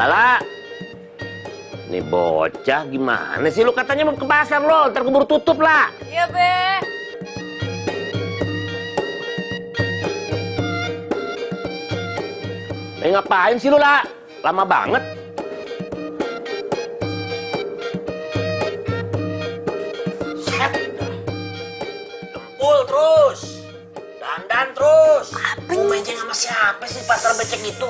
Lala, nih bocah gimana sih? Lu katanya mau ke pasar lo, ntar keburu tutup lah. Iya, Be. Ngapain sih lu, La? Lama banget. Set. Dempul terus. Dandan terus. Mau menceng sama siapa sih pasar becek itu?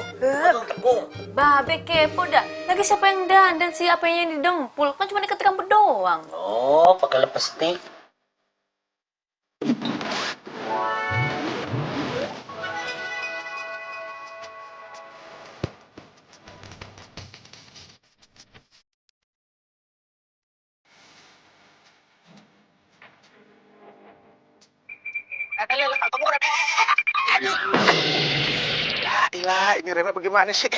Tepung. Babe kepo dah. Lagi siapa yang dandan sih? Apanya yang didempul? Kan cuma deket rambut doang. Oh, pakai lipstick. Ilah, ini Rema bagaimana sih?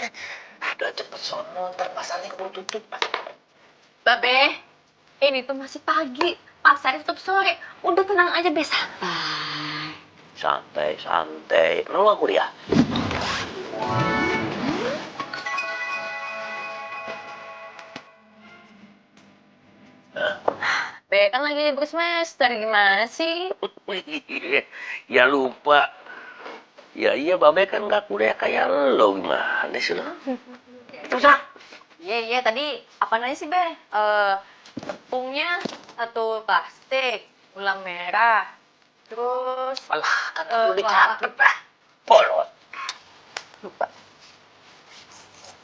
Udah cepet sono, ntar pasarnya keburu tutup. Babe, ini tuh masih pagi. Pasar tutup sore. Udah tenang aja, Be. Santai. Santai, santai. Lu nggak kuliah? Be, kan lagi libur semester. Gimana sih? Ya lupa. Ya iya, Babe kan nggak kuliah kayak lo. Gimana sih lo? Terus ah? Iya, tadi apa nanya sih, Be? Tepungnya satu plastik, gula merah, terus Alah, kan Eh, udah dicatat lah. Bolot. lupa.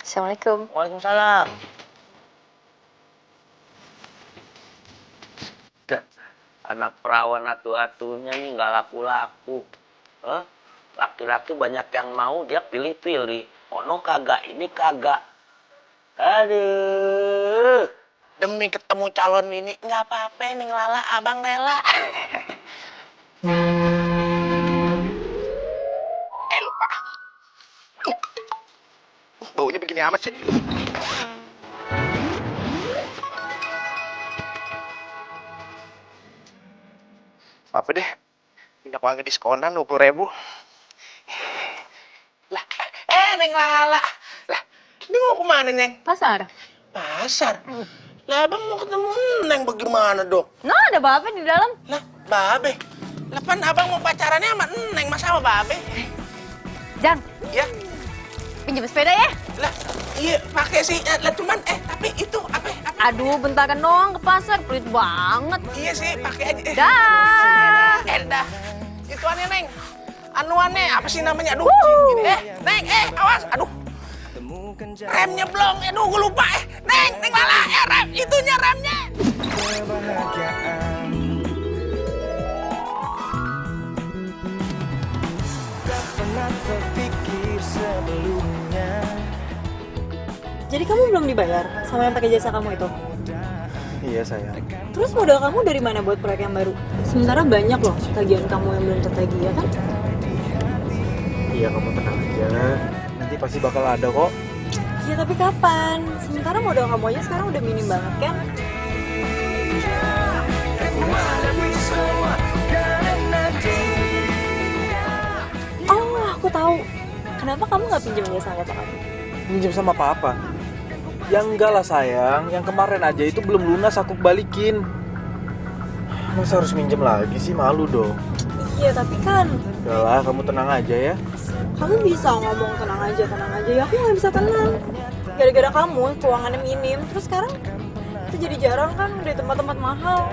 Assalamualaikum. Waalaikumsalam. Anak perawan atu-atunya nih nggak laku-laku. Laki-laki banyak yang mau, dia pilih-pilih. Ono kagak, ini kagak. Aduh. Demi ketemu calon ini, nggak apa-apa, Neng Lala, abang rela. Lupa. Baunya begini amat sih. Apa deh? Minyak wangi diskonan 20.000. Lah, Neng Lala. Lah, ini mau kemana, Neng? Pasar? Pasar. Lah, abang mau ketemu Neng bagaimana, Dok? Nah, ada babe di dalam. Lah, Babe. Lah, pan abang mau pacarannya sama Neng, masa sama Babe? Jang, Ya, pinjam sepeda ya? lah, iya pakai sih. Lah, cuman, tapi itu apa? Aduh, bentaran doang ke pasar, pelit banget. Iya sih, pakai aja. Dah. Dah. Itu aneh, Neng. Anuannya, apa sih namanya? Aduh, gini. Neng, awas. Aduh. Remnya belum. Aduh, gue lupa. Neng Lala. Rem. Itunya remnya. Jadi kamu belum dibayar sama yang pakai jasa kamu itu? Iya sayang. Terus modal kamu dari mana buat proyek yang baru? Sementara banyak loh tagihan kamu yang belum tertagih, ya kan? Iya kamu tenang aja. Nanti pasti bakal ada kok. Ya tapi kapan? Sementara modal kamu aja sekarang udah minim banget kan? Oh, aku tahu. Kenapa kamu nggak pinjam jasa sama bapak kamu? Minjem sama papa. Yang enggak lah sayang. Yang kemarin aja itu belum lunas aku balikin. Masa harus minjem lagi sih, malu dong. Iya, tapi kan Udahlah, kamu tenang aja ya. kamu bisa ngomong tenang aja. Ya aku nggak bisa tenang. Gara-gara kamu keuangannya minim, terus sekarang kita jadi jarang kan di tempat-tempat mahal.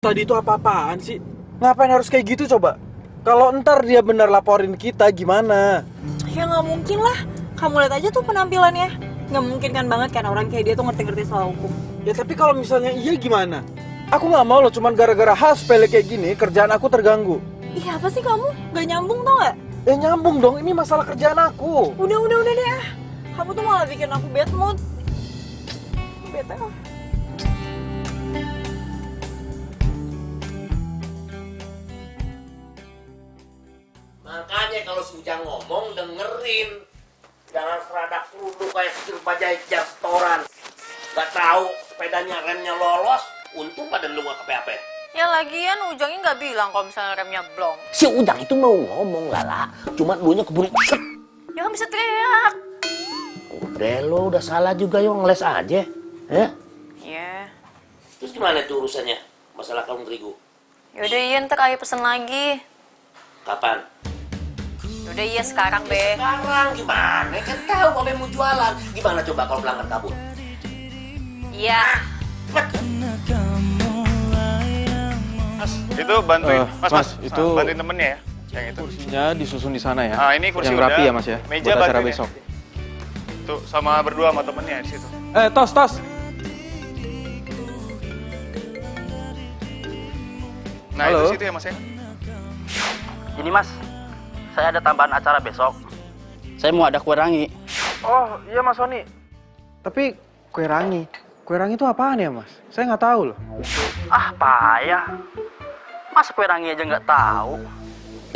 Tadi itu apa-apaan sih? Ngapain harus kayak gitu coba? Kalau ntar dia bener laporin kita gimana? Ya nggak mungkin lah. Kamu lihat aja tuh penampilannya. Nggak mungkin kan banget kan orang kayak dia tuh ngerti-ngerti soal hukum. Ya tapi kalau misalnya iya gimana? Aku nggak mau loh cuman gara-gara hal sepele kayak gini kerjaan aku terganggu. Iya apa sih kamu? Gak nyambung tau nggak? Ya nyambung dong, ini masalah kerjaan aku. Udah deh ah. Kamu tuh malah bikin aku bad mood. Bete lah. Makanya kalau si Ujang ngomong dengerin. Jangan seradak kerudung kayak sekir bajai restoran. Gak tahu sepedanya remnya lolos, untung pada lu gak kepe-ape. Ya lagian Ujangnya nggak bilang kalau misalnya remnya blong. Si Ujang itu mau ngomong Lala, cuma dulunya keburu set. Ya kan bisa teriak. Udah lo udah salah juga yo, ngeles aja. Ya? Iya. Terus gimana tuh urusannya? Masalah kalung terigu. Yaudah iya ntar Ayah pesen lagi. Kapan? Yaudah iya sekarang Be. Sekarang gimana? Kan tahu Babe mau jualan. Gimana coba kalau pelanggan kabur? Iya. Itu bantuin mas, itu bantuin temennya ya, yang itu. kursinya disusun di sana ya. Ini kursi yang udah, rapi ya mas ya. meja buat acara bantuin besok. Tuh sama berdua sama temennya di situ. Tos. Nah Halo. itu situ ya mas ya. Ini mas, saya ada tambahan acara besok. Saya mau ada kue rangi. Oh iya mas Sony. Tapi kue rangi itu apaan ya mas? Saya nggak tahu loh. Ah payah. Masa kue rangi aja nggak tahu?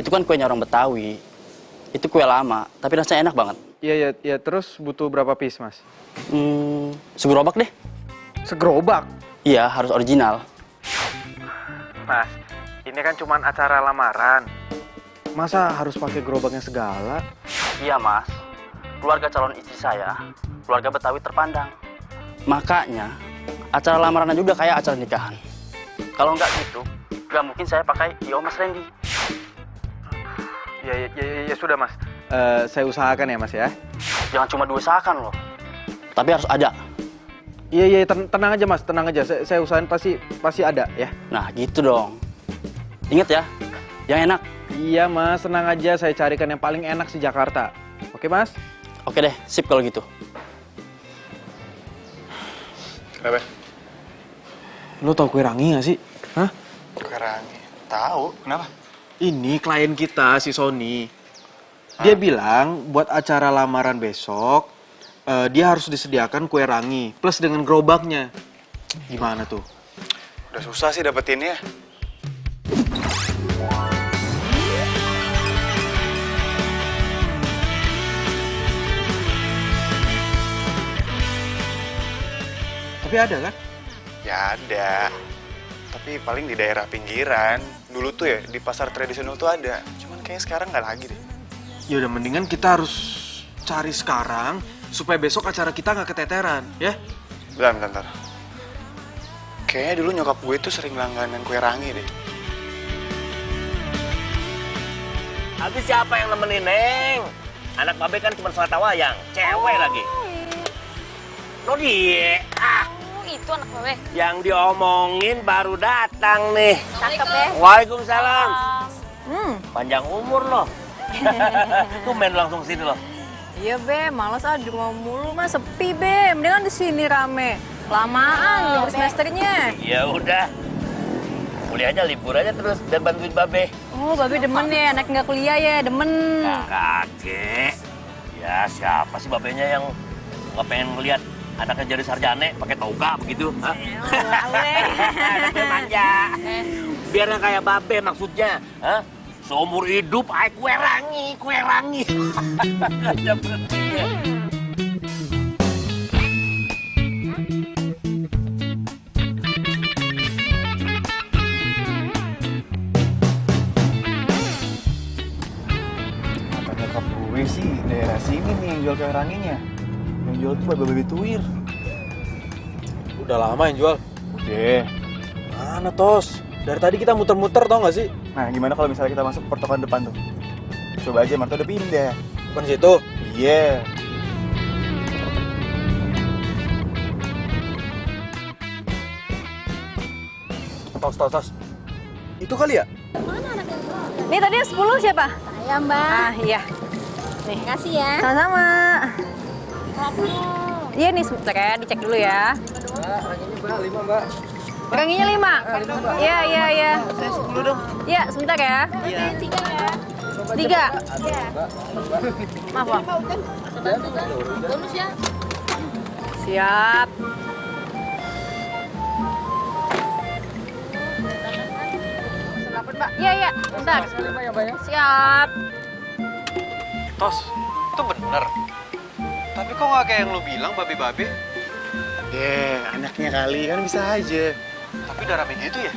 Itu kan kuenya orang Betawi. Itu kue lama, tapi rasanya enak banget. Iya terus butuh berapa piece mas? Segerobak deh. Segerobak? Iya, harus original. Mas, ini kan cuma acara lamaran. Masa harus pakai gerobaknya segala? Iya mas, keluarga calon istri saya, keluarga Betawi terpandang. Makanya, acara lamaran aja udah kayak acara nikahan. Kalau nggak gitu, nggak mungkin saya pakai Yo Mas Randy. Ya sudah mas. Saya usahakan ya mas ya. Jangan cuma diusahakan loh, tapi harus ada. Iya tenang aja mas, tenang aja. Saya usahain pasti ada ya. Nah gitu dong. Ingat ya, yang enak. Iya mas, tenang aja. Saya carikan yang paling enak di Jakarta. Oke mas? Oke deh, sip kalau gitu. Kenapa? Lo tau kue rangi gak sih? Hah? Kue rangi. Tahu? Kenapa? Ini klien kita si Sony. Dia bilang buat acara lamaran besok dia harus disediakan kue rangi plus dengan gerobaknya. Gimana tuh? Udah susah sih dapetinnya. Tapi ada kan? Ya ada. Tapi paling di daerah pinggiran. Dulu tuh ya di pasar tradisional tuh ada. Cuman kayaknya sekarang nggak lagi deh. Ya udah mendingan kita harus cari sekarang supaya besok acara kita nggak keteteran, ya? Bentar. Kayaknya dulu nyokap gue tuh sering langganan kue rangi deh. Habis siapa yang nemenin, Neng? Anak Babe kan cuma suara wayang, cewek lagi. Lo dia, Itu anak Babe. yang diomongin baru datang nih. Cakep ya. Waalaikumsalam. Panjang umur loh. Tuh main langsung sini loh. Iya Be, males di rumah mulu mah sepi Be, mendingan di sini rame. Lamaan libur semesternya. Ya udah. Kuliahnya libur aja terus dan bantuin Babe. Oh, Babe demen ya, anak nggak kuliah ya, demen. Kakek. Ya siapa sih Babenya yang nggak pengen ngeliat anaknya jadi sarjana pakai toga begitu? Hah? Anaknya manja. Biar yang kayak Babe maksudnya. Hah? Seumur hidup ay kue rangi. Aja berhentinya. Kata nyokap gue sih daerah sini nih yang jual kue ranginya. Yang jual tuh babe tuir. Udah lama yang jual. Udah. Mana tos? Dari tadi kita muter-muter tau gak sih? Nah gimana kalau misalnya kita masuk pertokoan depan tuh? Coba aja, Marto udah pindah. Bukan situ. Iya. Tos. Itu kali ya? Nih tadi 10 siapa? Saya Mbak. Ah iya. Nih. Makasih ya. Sama-sama. Iya nih sebentar ya, dicek dulu ya. Mbak, 5 Mbak. Ranginya 5? Iya. Saya 10 dong. Iya, sebentar ya. Iya. 3. Iya. Maaf, Bang. Bonus ya. Siap. Iya, bentar. Siap. Tos, itu bener. Tapi kok nggak kayak yang lu bilang, babe-babe? Anaknya kali kan bisa aja. Tapi udah rame gitu ya?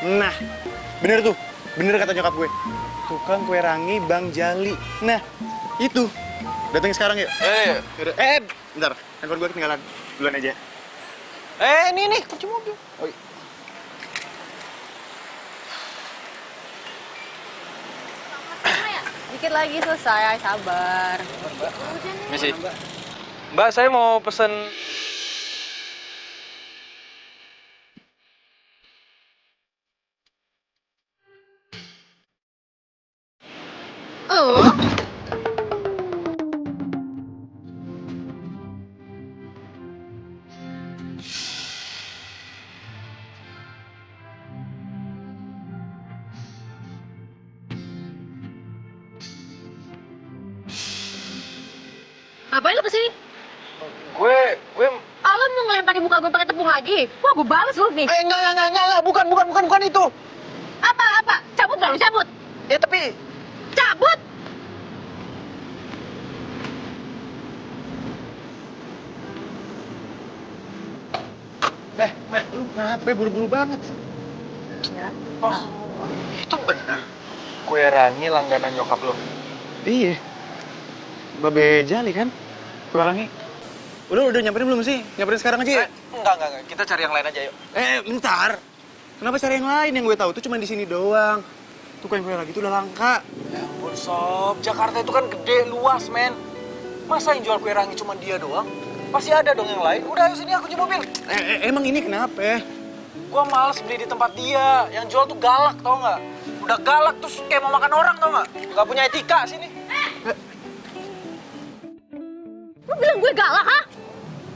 Nah, bener tuh. Bener kata nyokap gue. Tukang kue rangi Bang Jali. Nah, itu. Datangin sekarang yuk. Bentar. Handphone gue ketinggalan. Duluan aja. Ini kunci mobil. Oh, iya. Dikit lagi selesai, sabar. Misi. Mbak, saya mau pesen. Oh. Ngapain lo kesini? Gue Lo mau ngelemparin muka gue pakai tepung lagi? Wah, gue balas lo nih. enggak, bukan itu. Apa? Cabut gak lo, cabut? Ya tapi Cabut! Lu ngapain buru-buru banget? itu bener. Kue rangi langganan nyokap lo. Iya. Babe Jali kan? Kue rangi. Udah nyamperin belum sih? Nyamperin sekarang aja ya? Enggak. Kita cari yang lain aja yuk. Bentar. Kenapa cari yang lain? Yang gue tahu tuh cuma di sini doang. Tuh kue rangi itu udah langka. Ya ampun Sob, Jakarta itu kan gede, luas men. Masa yang jual kue rangi cuma dia doang? Pasti ada dong yang lain. Udah ayo sini aku kunci mobil. Emang ini kenapa? Gua males beli di tempat dia. Yang jual tuh galak tau nggak? Udah galak terus kayak mau makan orang tau nggak? Nggak punya etika sini. Lo bilang gue galak, ha?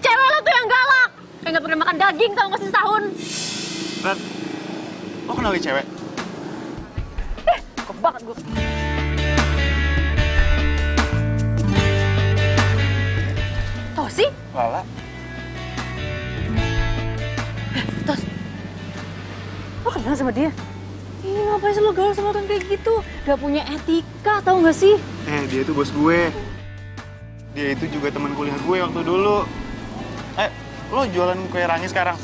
Cewek lo tuh yang galak. Kayak gak pernah makan daging tau gak sih setahun. Ran, lo kenal nih cewek? Kok banget gue. Tau sih? Lala. Tos. Lo kenal sama dia? Ih, ngapain sih lo gaul sama orang kayak gitu? Gak punya etika, tau gak sih? Dia itu bos gue. Dia itu juga teman kuliah gue waktu dulu. Lo jualan kue rangi sekarang?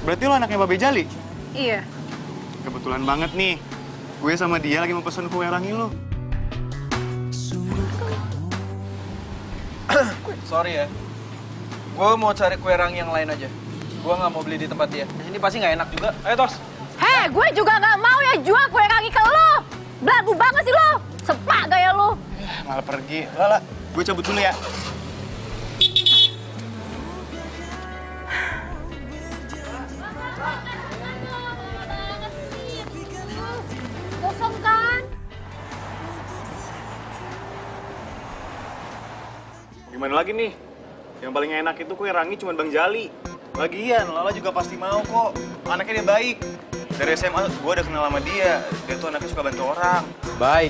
Berarti lo anaknya Babe Jali? Iya. Kebetulan banget nih. Gue sama dia lagi mau pesen kue rangi lo. Sorry ya. Gue mau cari kue rangi yang lain aja. Gue nggak mau beli di tempat dia. Ini pasti nggak enak juga. Ayo Tos. Hei, gue juga gak mau ya jual kue rangi ke lo. Belagu banget sih lo. Sepak gaya lo. Malah pergi. Lala, gue cabut dulu ya. Kosong kan? Gimana lagi nih? Yang paling enak itu kue rangi cuma Bang Jali. Lagian, Lala juga pasti mau kok. Anaknya dia baik. Dari SMA gue udah kenal sama dia. Dia tuh anaknya suka bantu orang. Baik.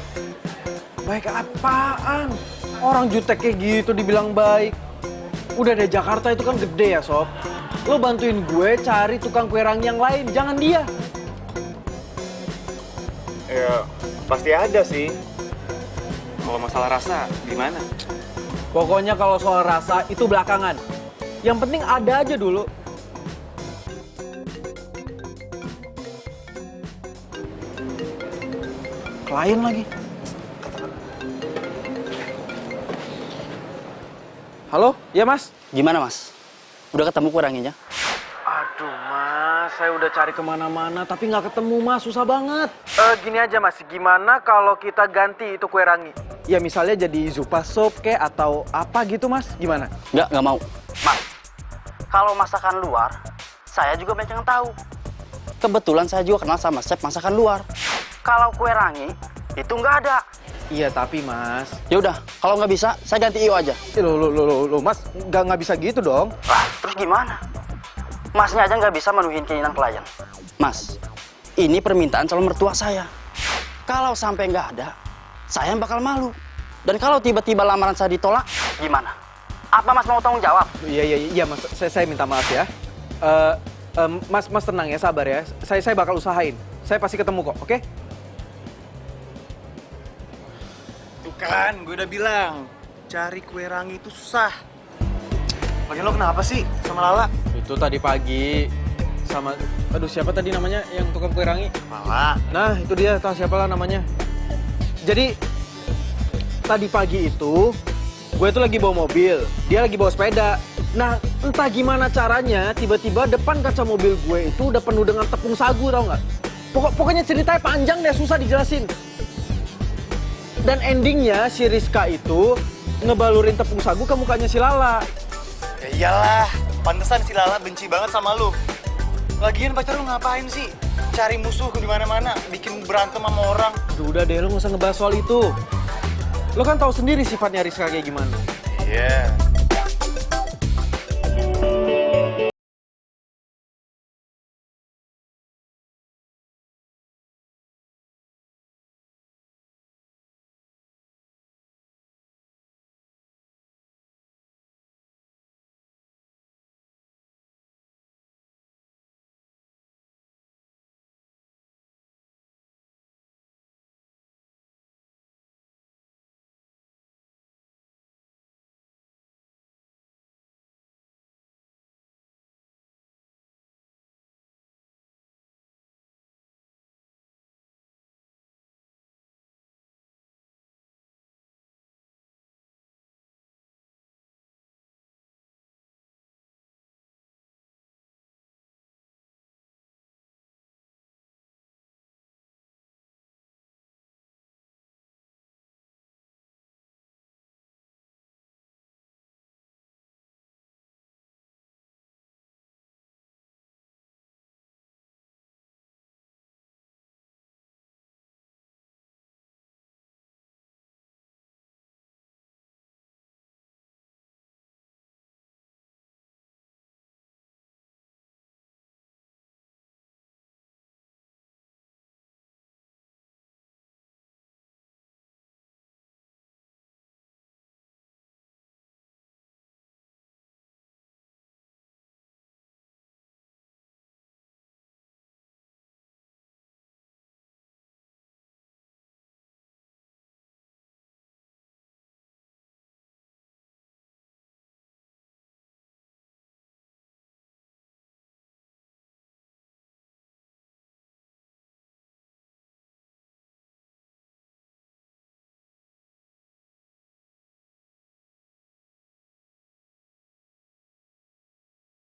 Baik apaan? Orang jutek kayak gitu dibilang baik. Udah deh, Jakarta itu kan gede ya Sob. Lo bantuin gue cari tukang kue rangi yang lain, jangan dia. Ya, pasti ada sih. Kalau masalah rasa, gimana? Pokoknya kalau soal rasa itu belakangan. Yang penting ada aja dulu. Klien lagi. Halo, ya Mas? Gimana Mas? Udah ketemu kue ranginya? Aduh Mas, saya udah cari kemana-mana tapi nggak ketemu Mas, susah banget. Gini aja Mas, gimana kalau kita ganti itu kue rangi? Ya misalnya jadi zupa sop kek atau apa gitu Mas, gimana? Nggak mau. Mas, Kalau masakan luar, saya juga banyak yang tahu. Kebetulan saya juga kenal sama chef masakan luar. Kalau kue rangi, itu nggak ada. Iya tapi Mas. Ya udah, kalau nggak bisa, saya ganti Iyo aja. Lo Mas, nggak bisa gitu dong. Lah, terus gimana? Masnya aja nggak bisa menuhin keinginan klien. Mas, ini permintaan calon mertua saya. Kalau sampai nggak ada, saya bakal malu. Dan kalau tiba-tiba lamaran saya ditolak, gimana? Apa Mas mau tanggung jawab? Iya Mas, saya minta maaf ya. Mas tenang ya, sabar ya. Saya bakal usahain. Saya pasti ketemu kok, oke? Tuh kan, gue udah bilang, cari kue rangi itu susah. Lagian lo kenapa sih sama Lala? Itu tadi pagi sama, aduh siapa tadi namanya yang tukang kue rangi? Lala. Nah itu dia, tahu siapa lah namanya. Jadi tadi pagi itu gue tuh lagi bawa mobil, dia lagi bawa sepeda. Nah entah gimana caranya tiba-tiba depan kaca mobil gue itu udah penuh dengan tepung sagu, tau nggak? Pokoknya ceritanya panjang deh, susah dijelasin. Dan endingnya si Rizka itu ngebalurin tepung sagu ke mukanya si Lala. Ya iyalah, pantesan si Lala benci banget sama lu. Lagian pacar lu ngapain sih? Cari musuh di mana-mana, bikin berantem sama orang. Aduh, udah deh, lo nggak usah ngebahas soal itu. Lo kan tahu sendiri sifatnya Rizka kayak gimana. Iya.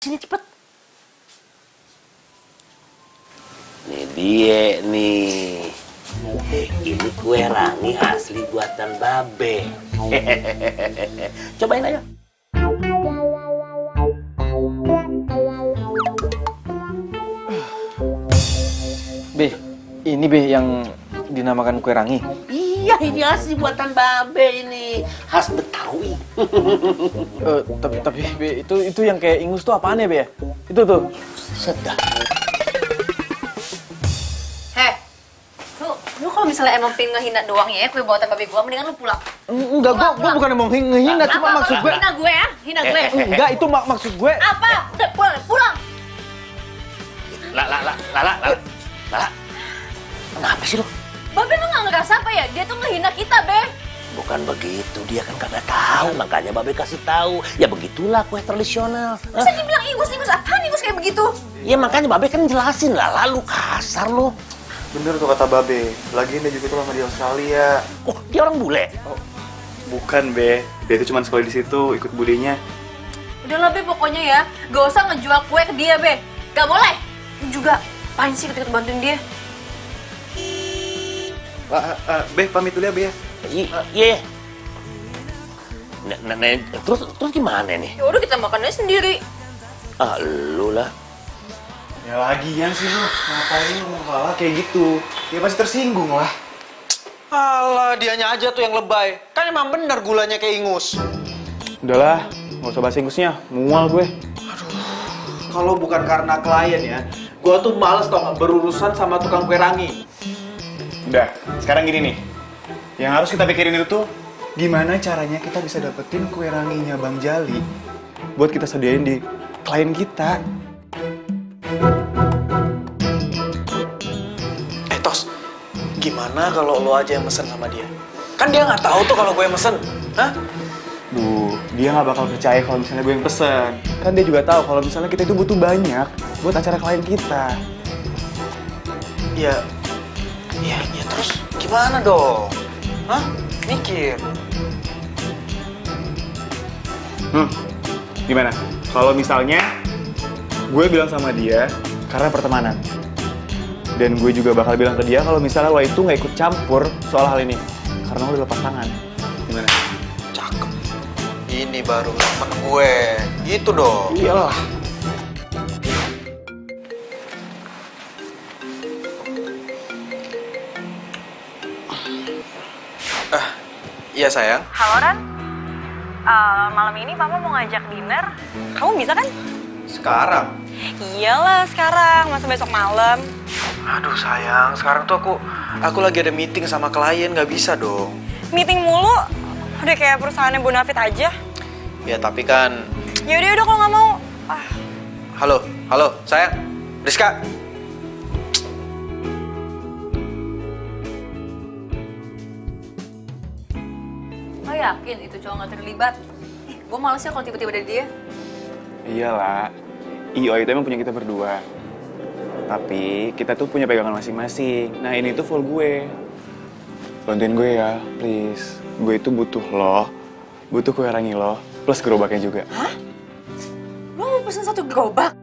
Sini cepet. Nih dia nih. Ini kue rangi asli buatan Babe. Cobain aja. Be, ini Be yang dinamakan kue rangi. Iya, ini asli buatan Babe ini. Khas Betawi. Tapi Be, itu yang kayak ingus tuh apaan ya Be ya? Itu tuh. Sedap. Heh, lu kalau misalnya emang pengen ngehina doang ya kue buatan babe gua, mendingan lu pulang. Enggak, gua bukan mau ngehina, cuma maksud gue. Hina gue ya? Hina gue. Enggak, itu maksud gue. Apa? Udah pulang. Lala. Kenapa sih lu? Babe lu nggak ngerasa apa ya? Dia tuh ngehina kita, Be. Bukan begitu, dia kan kagak tahu, makanya Babe kasih tahu. Ya begitulah kue tradisional. Masa dibilang ingus apaan ingus kayak begitu? Ya makanya Babe kan jelasin lah, lalu kasar lu. Bener tuh kata Babe, lagian dia juga tuh lama di Australia. Oh, dia orang bule? Oh, bukan Be, dia itu cuma sekolah di situ, ikut budinya. Udahlah, Be, pokoknya ya, gak usah ngejual kue ke dia, Be. Gak boleh. Lu juga, apain sih ketika bantuin dia? Be, pamit dulu ya, Be ya. Iya. Terus gimana nih? Ya udah kita makan aja sendiri. Ah, lu lah. Ya lagian sih lu, ngapain ngomong kalah kayak gitu? Ya pasti tersinggung lah. Alah, dianya aja tuh yang lebay. Kan emang bener gulanya kayak ingus. Udahlah, nggak usah bahas ingusnya, mual gue. Kalau bukan karena klien ya, gua tuh males tau nggak berurusan sama tukang kue rangi. Udah, sekarang gini nih. Yang harus kita pikirin itu tuh, gimana caranya kita bisa dapetin kue ranginya Bang Jali buat kita sediain di klien kita. Tos, gimana kalau lo aja yang mesen sama dia? Kan dia nggak tahu tuh kalau gue yang mesen, hah? Bu, dia nggak bakal percaya kalau misalnya gue yang pesen. Kan dia juga tahu kalau misalnya kita itu butuh banyak buat acara klien kita. Ya terus gimana dong? Hah? Mikir. Gimana? Kalau misalnya gue bilang sama dia karena pertemanan. Dan gue juga bakal bilang ke dia kalau misalnya lo itu nggak ikut campur soal hal ini. Karena lo udah lepas tangan. Gimana? Cakep. Ini baru temen gue. Gitu dong. Iyalah. Iya sayang. Halo Ran, malam ini Papa mau ngajak dinner. Kamu bisa kan? Sekarang? Iyalah sekarang, masa besok malam. Aduh sayang, sekarang tuh aku lagi ada meeting sama klien, nggak bisa dong. Meeting mulu, udah kayak perusahaannya Bonafit aja. Ya tapi kan. Yaudah kalau nggak mau. Halo sayang, Rizka. Lo yakin itu cowok nggak terlibat? Gue males ya kalau tiba-tiba ada dia. Iyalah. IO itu emang punya kita berdua. Tapi kita tuh punya pegangan masing-masing. Nah ini tuh full gue. Bantuin gue ya, please. Gue itu butuh lo, butuh kue rangi lo, plus gerobaknya juga. Hah? Lo mau pesen 1 gerobak?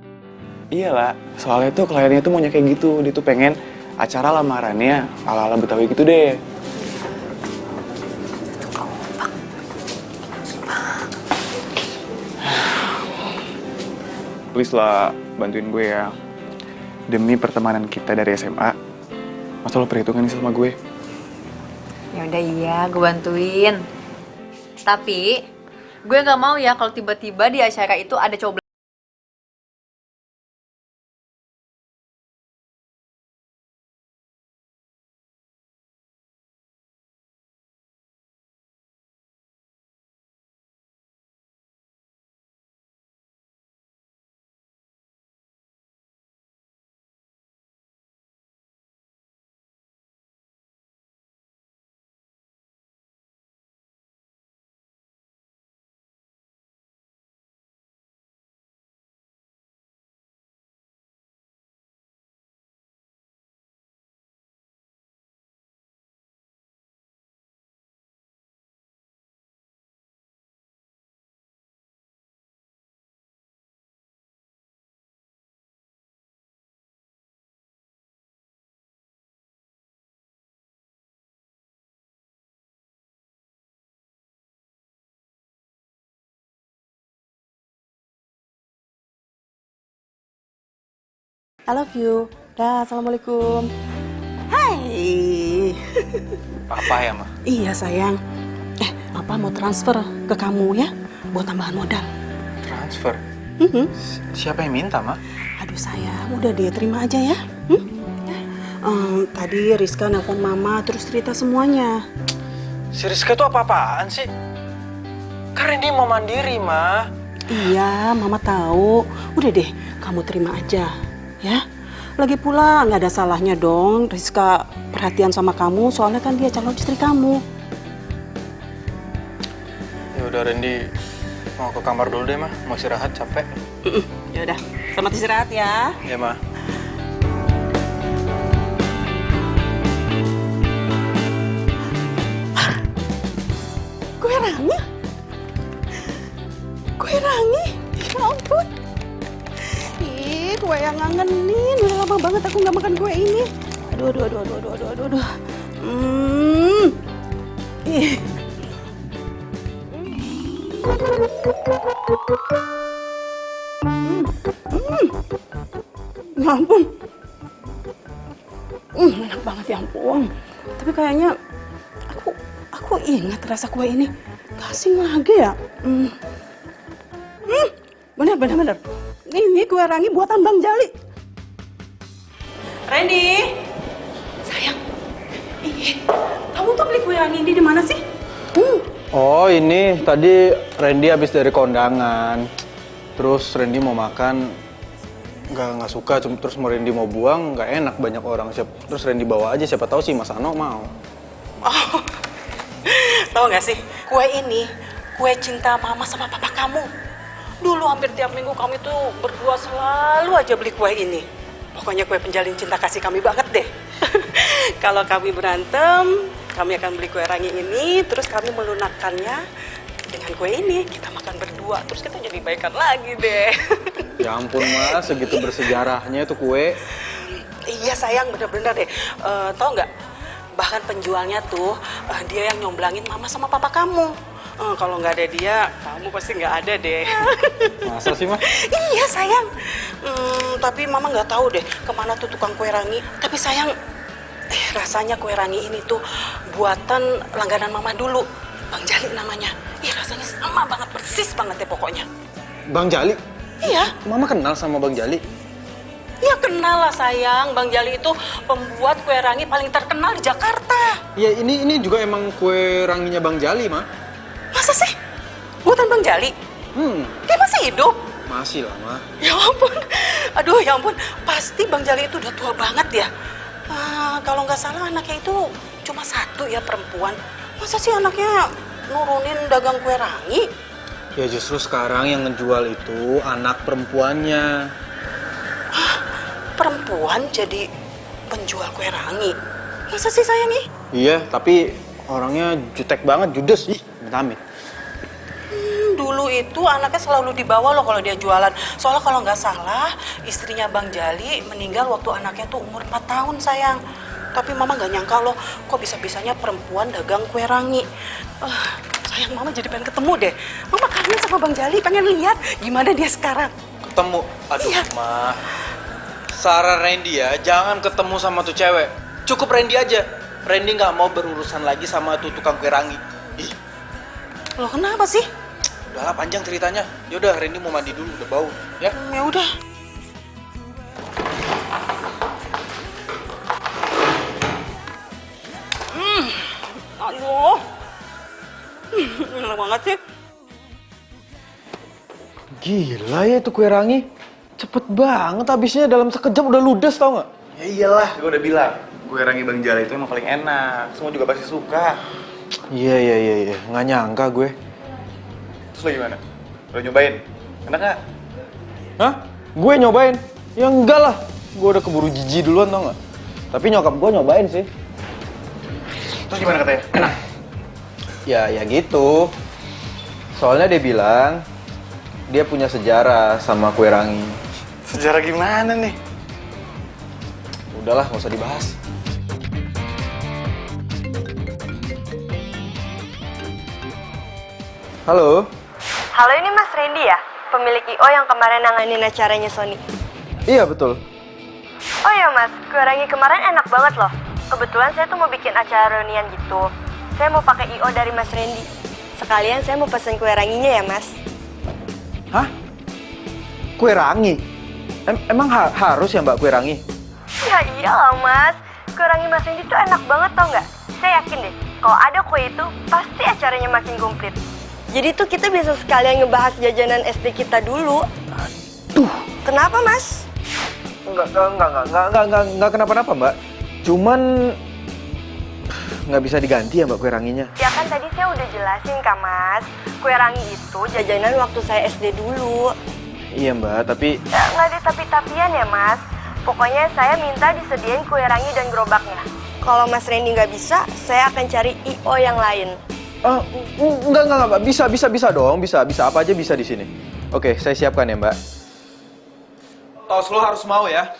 Iyalah, soalnya tuh kliennya tuh maunya kayak gitu. Dia tuh pengen acara lamarannya ala-ala Betawi gitu deh. Please lah, bantuin gue ya. Demi pertemanan kita dari SMA, masa lo perhitungan nih sama gue? Ya udah iya, gue bantuin. Tapi gue nggak mau ya kalau tiba-tiba di acara itu ada cowok. I love you. Dah, assalamualaikum. Hai. Papa ya, Ma? Iya sayang. Papa mau transfer ke kamu ya, buat tambahan modal. Transfer? Siapa yang minta, Ma? Aduh sayang, udah deh terima aja ya. Tadi Rizka nelfon Mama terus cerita semuanya. Si Rizka tuh apa-apaan sih? Karena dia mau mandiri, Ma. Iya, Mama tahu. Udah deh, kamu terima aja. Ya, lagi pula nggak ada salahnya dong Rizka perhatian sama kamu, soalnya kan dia calon istri kamu. Ya udah, Randy mau ke kamar dulu deh, Ma. Mau istirahat, capek. Ya udah, selamat istirahat ya. Ya, Ma. Kue rangi? Kue rangi? Ya ampun. Ih, kue yang ngangenin. Udah lama banget aku nggak makan kue ini. Aduh. Ih. Ya ampun. Enak banget ya ampun. Tapi kayaknya aku ingat rasa kue ini. Kasih lagi ya. Bener. Ini kue rangi buatan Bang Jali. Randy, sayang. Kamu tuh beli kue rangi ini di mana sih? Oh ini tadi Randy habis dari kondangan. Terus Randy mau makan, nggak suka. Terus mau Randy mau buang, nggak enak banyak orang. Terus Randy bawa aja, siapa tahu sih Mas Ano mau. Oh, tahu nggak sih? Kue ini kue cinta mama sama papa kamu. Dulu hampir tiap minggu kami tuh berdua selalu aja beli kue ini. Pokoknya kue penjalin cinta kasih kami banget deh. Kalau kami berantem, kami akan beli kue rangi ini, terus kami melunakkannya dengan kue ini. Kita makan berdua, terus kita jadi baikan lagi deh. Ya ampun Mas, segitu bersejarahnya tuh kue. Iya sayang, bener-bener deh. Tahu nggak? Bahkan penjualnya tuh dia yang nyomblangin mama sama papa kamu. Kalau nggak ada dia, kamu pasti nggak ada deh. Masa sih, Mah? Iya, sayang. Tapi Mama nggak tahu deh kemana tuh tukang kue rangi. Tapi sayang, rasanya kue rangi ini tuh buatan langganan Mama dulu. Bang Jali namanya. Rasanya sama banget, persis banget deh pokoknya. Bang Jali? Iya. Mama kenal sama Bang Jali? Ya kenal lah sayang, Bang Jali itu pembuat kue rangi paling terkenal di Jakarta. Ya ini juga emang kue ranginya Bang Jali, Mah. Masa sih? Buatan Bang Jali? Dia masih hidup? Masih lah, Mah. Ya ampun, aduh ya ampun, pasti Bang Jali itu udah tua banget ya. Kalau nggak salah anaknya itu cuma satu ya, perempuan. Masa sih anaknya nurunin dagang kue rangi? Ya justru sekarang yang ngejual itu anak perempuannya. Perempuan jadi penjual kue rangi? Masa sih sayang nih? Iya, tapi orangnya jutek banget, judes. Ih, amit-amit. Dulu itu anaknya selalu dibawa loh kalau dia jualan. Soalnya kalau nggak salah, istrinya Bang Jali meninggal waktu anaknya tuh umur 4 tahun sayang. Tapi Mama nggak nyangka loh, kok bisa-bisanya perempuan dagang kue rangi. Sayang, Mama jadi pengen ketemu deh. Mama kangen sama Bang Jali, pengen lihat gimana dia sekarang. Ketemu? Aduh, iya. Mah. Saran Randy ya, jangan ketemu sama tuh cewek. Cukup Randy aja. Randy nggak mau berurusan lagi sama tuh tukang kue rangi. Ih. Loh kenapa sih? Udahlah, panjang ceritanya. Yaudah, Randy mau mandi dulu, udah bau. Ya? Ya udah. Aduh. Enak banget sih. Gila ya itu kue rangi. Cepet banget habisnya, dalam sekejap udah ludes, tau nggak? Ya iyalah, gue udah bilang. Kue rangi Bang Jali itu emang paling enak. Semua juga pasti suka. Iya. Nggak nyangka gue. Terus lo gimana? Udah nyobain? Enak nggak? Hah? Gue nyobain? Ya enggak lah. Gue udah keburu jijik duluan, tau nggak? Tapi nyokap gue nyobain sih. Terus gimana katanya? Enak? Ya gitu. Soalnya dia bilang dia punya sejarah sama kue rangi. Sejarah gimana nih? Udahlah, nggak usah dibahas. Halo? Halo, ini Mas Randy ya? Pemilik I.O. yang kemarin nanganin acaranya Sony. Iya, betul. Oh iya Mas, kue rangi kemarin enak banget loh. Kebetulan saya tuh mau bikin acara reunian gitu. Saya mau pakai I.O. dari Mas Randy. Sekalian saya mau pesen kue ranginya ya Mas. Hah? Kue rangi? Emang harus ya Mbak kue rangi? Ya iyalah Mas, kue rangi Mas Randy tuh enak banget tau nggak? Saya yakin deh, kalau ada kue itu pasti acaranya makin komplit. Jadi tuh kita bisa sekalian ngebahas jajanan SD kita dulu. Aduh. Kenapa Mas? Enggak kenapa-napa Mbak. Cuman nggak bisa diganti ya Mbak kue ranginya. Ya kan tadi saya udah jelasin Kak Mas, kue rangi itu jajanan waktu saya SD dulu. Iya Mbak, tapi... Ya, nggak ada tapi-tapian ya Mas. Pokoknya saya minta disediain kue rangi dan gerobaknya. Kalau Mas Randy nggak bisa, saya akan cari I.O. yang lain. Enggak Mbak, bisa dong, bisa apa aja bisa di sini. Oke, saya siapkan ya Mbak. Tos, lo harus mau ya.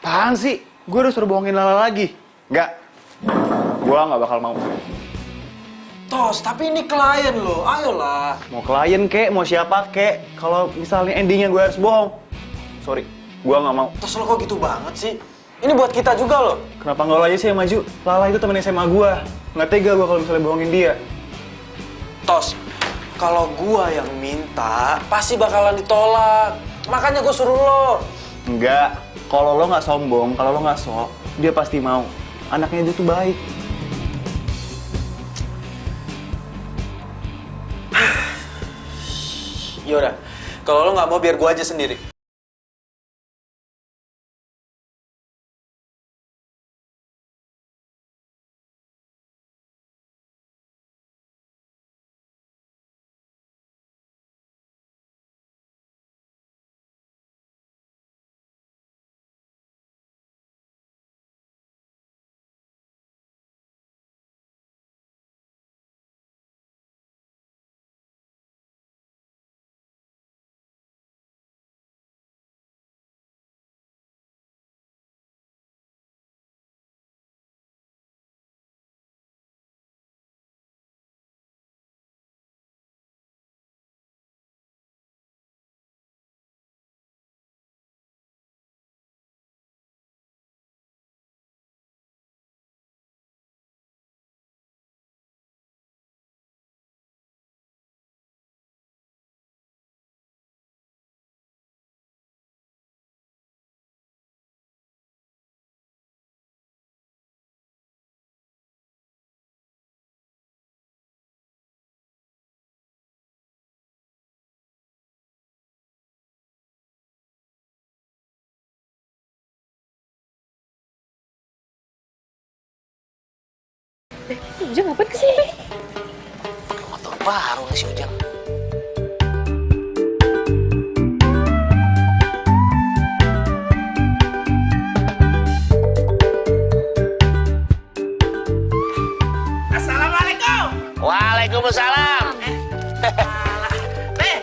Apaan sih? Gue udah suruh bohongin Lala lagi. Enggak. Gue nggak bakal mau. Tos, tapi ini klien lo, ayolah. Mau klien kek, mau siapa kek. Kalau misalnya endingnya gue harus bohong. Sorry, Gua nggak mau. Terus lo kok gitu banget sih? Ini buat kita juga loh. Kenapa nggak lo aja sih yang maju? Lala itu temen SMA gua. Nggak tega gua kalau misalnya bohongin dia. Tos, kalau gua yang minta, pasti bakalan ditolak. Makanya gua suruh lo. Enggak. Kalau lo nggak sombong, kalau lo nggak sok, dia pasti mau. Anaknya dia tuh baik. Yaudah, kalau lo nggak mau biar gua aja sendiri. Ujang ngapain kesini, Be? Pakai motor baru nih si Ujang. Assalamualaikum. Waalaikumsalam. Nih,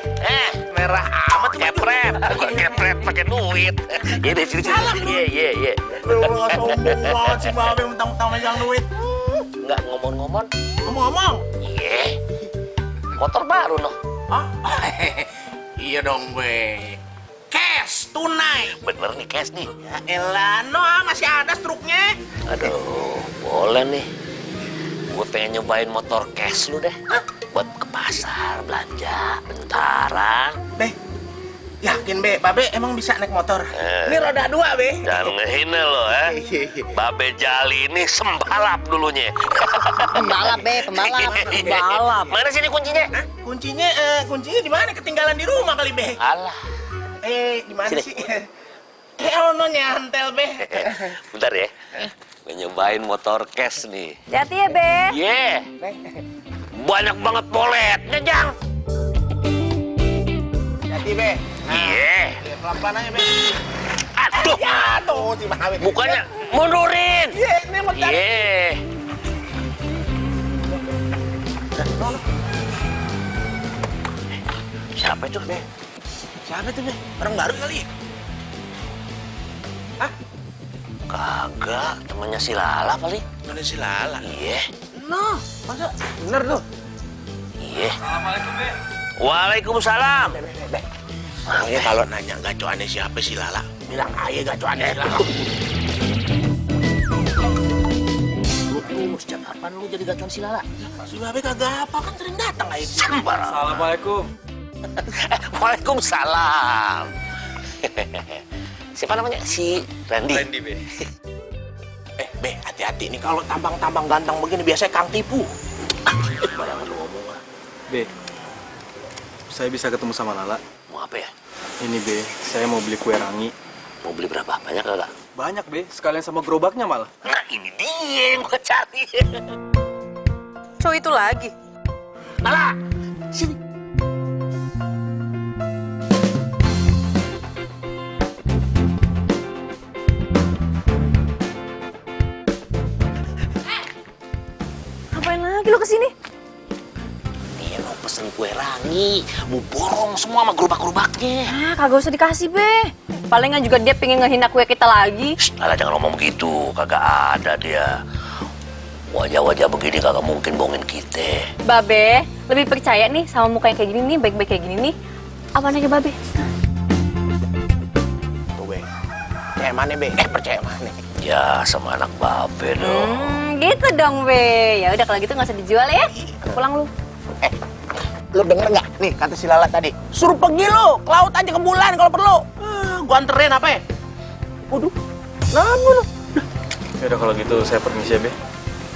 merah amat tuh. Kepret, bukan kepret pakai duit. Ya deh sini. Iya. Lu sombong banget sih Babe, mentang-mentang megang duit. Nggak ngomong-ngomong. Ngomong-ngomong. Iya. Motor baru noh. Ah, iya dong, Be. Cash, tunai. Bener nih cash nih. Ya elah, masih ada struknya. Aduh, boleh nih. Gue pengen nyobain motor cash lu deh. Buat ke pasar, belanja, bentaran. Be, yakin Be, Babe emang bisa naik motor? Ini roda 2, Be. Jangan ngehina lo, Babe Jali ini sembalap dulunya. Pembalap, Be, pembalap. Mana sini kuncinya? Hah? Kuncinya di mana? Ketinggalan di rumah kali, Be. Alah. Di mana sih? Ono nyantel, Be. Bentar ya. Gue nyobain motor cash nih. Hati ya, Be. Iya. Banyak banget poletnya, Jang. Hati, Be. Iya. Pelan-pelan aja, Be. Aduh. Jatuh si Babe. Bukannya mundurin. Iya, ini mau tarik. Iya. Siapa itu, Be? Siapa tuh, Be? Orang baru kali. Hah? Kagak, temannya si Lala kali. Mana si Lala? Iya. No, masa bener tuh? Iya. Assalamualaikum, Be. Waalaikumsalam. Be. Makanya kalau nanya gacoannya siapa si Lala, bilang aja gacoannya si Lala. Lu sejak kapan lu jadi gacoan si Lala? Si Babe kagak apa, kan sering datang aja. Sembarang. Assalamualaikum. Waalaikumsalam. Siapa namanya? Si Randy. Randy, Be. Be, hati-hati nih kalau tampang-tampang ganteng begini biasanya Kang tipu. Barangan lu ngomong lah. Be, saya bisa ketemu sama Lala. Mau apa ya? Ini Be, saya mau beli kue rangi. Mau beli berapa? Banyak kagak? Banyak Be, sekalian sama gerobaknya malah. Nah ini dia yang gua cari. Cowok itu lagi. Lala, sini. Ngapain lagi lo kesini? Dia mau pesen kue rangi, mau borong semua sama gerobak-gerobaknya. Ah, kagak usah dikasih, Be. Palingan juga dia pengen ngehina kue kita lagi. Lala jangan ngomong begitu, kagak ada dia. Wajah-wajah begini kagak mungkin bohongin kita. Babe, lebih percaya nih sama muka yang kayak gini nih, baik-baik kayak gini nih. Apa aja, Babe? Tuh, Be. percaya mana be? Percaya mana? Ya sama anak babe dong. Gitu dong, Be. Ya udah kalau gitu nggak usah dijual ya. Pulang lu. Lu denger nggak? Nih kata si Lala tadi. Suruh pergi lu, ke laut aja ke bulan kalau perlu. Gua anterin apa ya? Waduh, kenapa lu? Ya udah kalau gitu saya permisi ya, Be.